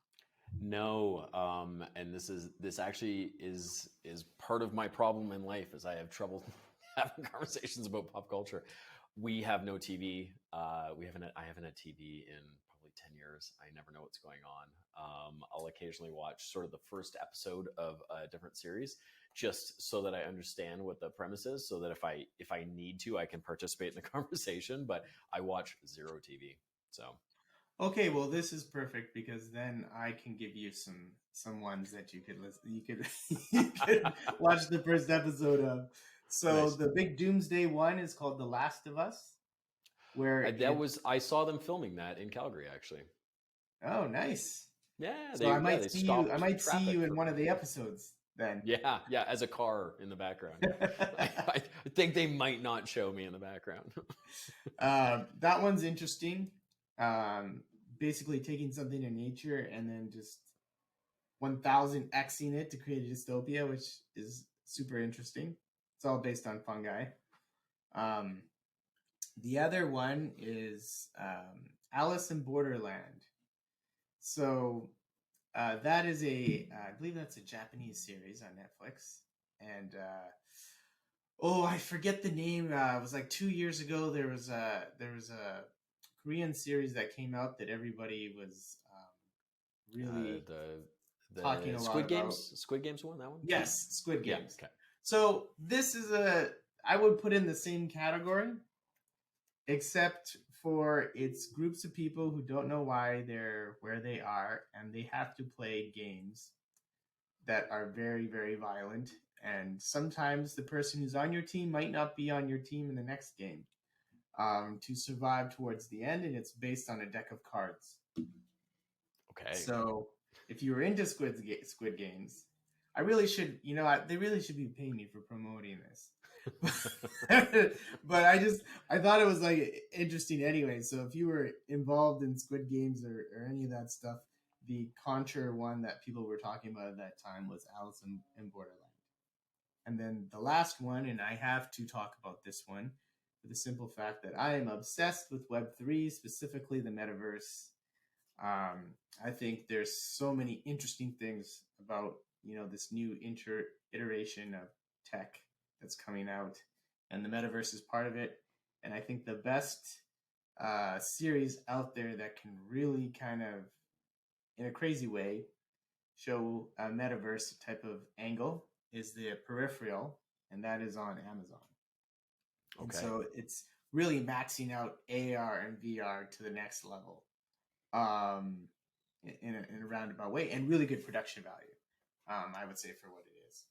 No, and this actually is part of my problem in life, is I have trouble having conversations about pop culture. We have no TV. I haven't had TV in probably 10 years. I never know what's going on. I'll occasionally watch sort of the first episode of a different series, just so that I understand what the premise is, so that if I need to, I can participate in the conversation. But I watch zero TV. So. Okay, well, this is perfect, because then I can give you some ones that you could listen. You could watch the first episode of. So nice. The big doomsday one is called The Last of Us, where I saw them filming that in Calgary, actually. Oh, nice. Yeah. So I might see you in one of the episodes then. Yeah, as a car in the background. I think they might not show me in the background. That one's interesting. Basically taking something in nature and then just 1000xing it to create a dystopia, which is super interesting. It's all based on fungi. The other one is Alice in Borderland. So that is I believe that's a Japanese series on Netflix. And I forget the name. It was like 2 years ago. There was a Korean series that came out that everybody was really talking a lot Squid about. Games. Squid Games one, that one. Yes, Squid Yeah. Games. Okay. So this is I would put in the same category, except for it's groups of people who don't know why they're where they are, and they have to play games that are very, very violent. And sometimes the person who's on your team might not be on your team in the next game to survive towards the end, and it's based on a deck of cards. Okay. So if you were into Squid Games, I really should, they really should be paying me for promoting this. But I thought it was like interesting anyway. So if you were involved in Squid Games or any of that stuff, the Contra one that people were talking about at that time was Alice in Borderland. And then the last one, and I have to talk about this one for the simple fact that I am obsessed with Web3, specifically the metaverse. I think there's so many interesting things about, this new iteration of tech that's coming out, and the metaverse is part of it. And I think the best series out there that can really kind of, in a crazy way, show a metaverse type of angle is the Peripheral, and that is on Amazon. Okay. And so it's really maxing out AR and VR to the next level in a roundabout way, and really good production value, I would say, for what it is.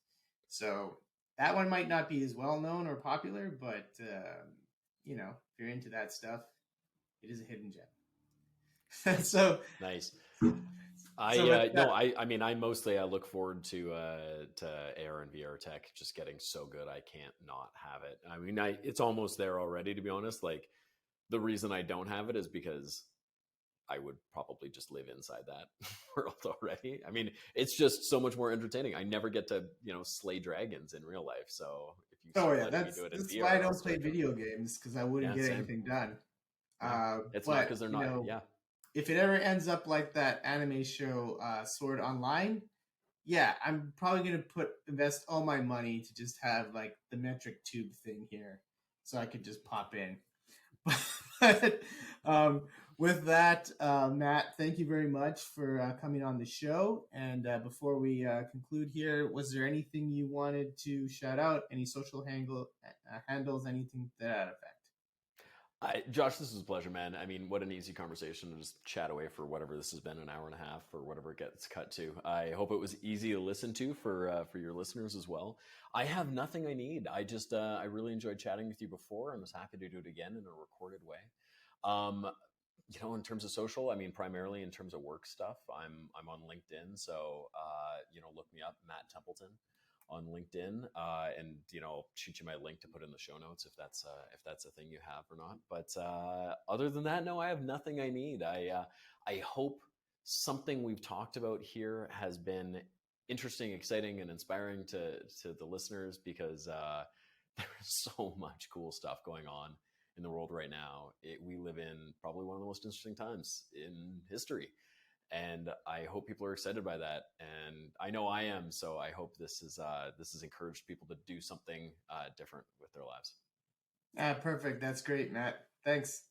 So that one might not be as well known or popular, but, if you're into that stuff, it is a hidden gem. So nice. I I mostly look forward to AR and VR tech just getting so good I can't not have it. I mean, it's almost there already, to be honest. Like, the reason I don't have it is because I would probably just live inside that world already. I mean, it's just so much more entertaining. I never get to slay dragons in real life. So if you that's do it in VR, why I don't play video games, because I wouldn't get same. anything done. It's not because they're not. Yeah. If it ever ends up like that anime show Sword Online, yeah, I'm probably gonna invest all my money to just have like the metric tube thing here, so I could just pop in. But with that, Matt, thank you very much for coming on the show. And before we conclude here, was there anything you wanted to shout out? Any social handles, anything to that effect? Josh, this was a pleasure, man. I mean, what an easy conversation to just chat away for whatever this has been, an hour and a half or whatever it gets cut to. I hope it was easy to listen to for your listeners as well. I have nothing I need. I really enjoyed chatting with you before and was happy to do it again in a recorded way. In terms of social, I mean, primarily in terms of work stuff, I'm on LinkedIn. So, look me up, Matt Templeton, on LinkedIn, and shoot you my link to put in the show notes if that's a thing you have or not. But other than that, no, I have nothing I need. I hope something we've talked about here has been interesting, exciting, and inspiring to the listeners, because there's so much cool stuff going on in the world right now. We live in probably one of the most interesting times in history. And I hope people are excited by that. And I know I am. So I hope this has encouraged people to do something different with their lives. Perfect. That's great, Matt. Thanks.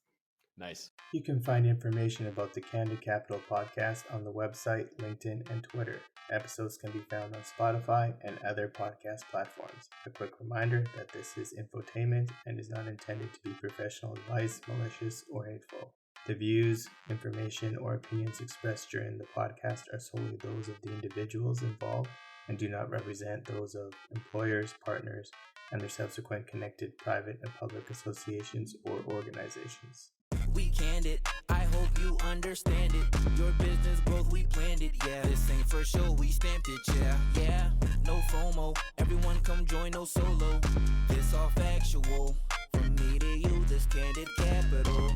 Nice. You can find information about the Candid Capital podcast on the website, LinkedIn, and Twitter. Episodes can be found on Spotify and other podcast platforms. A quick reminder that this is infotainment and is not intended to be professional advice, malicious, or hateful. The views, information, or opinions expressed during the podcast are solely those of the individuals involved and do not represent those of employers, partners, and their subsequent connected private and public associations or organizations. We candid, I hope you understand it. Your business growth, we planned it, yeah. This ain't for show, we stamped it, yeah. No FOMO, everyone come join, no solo. This all factual, from me to you, this Candid Capital.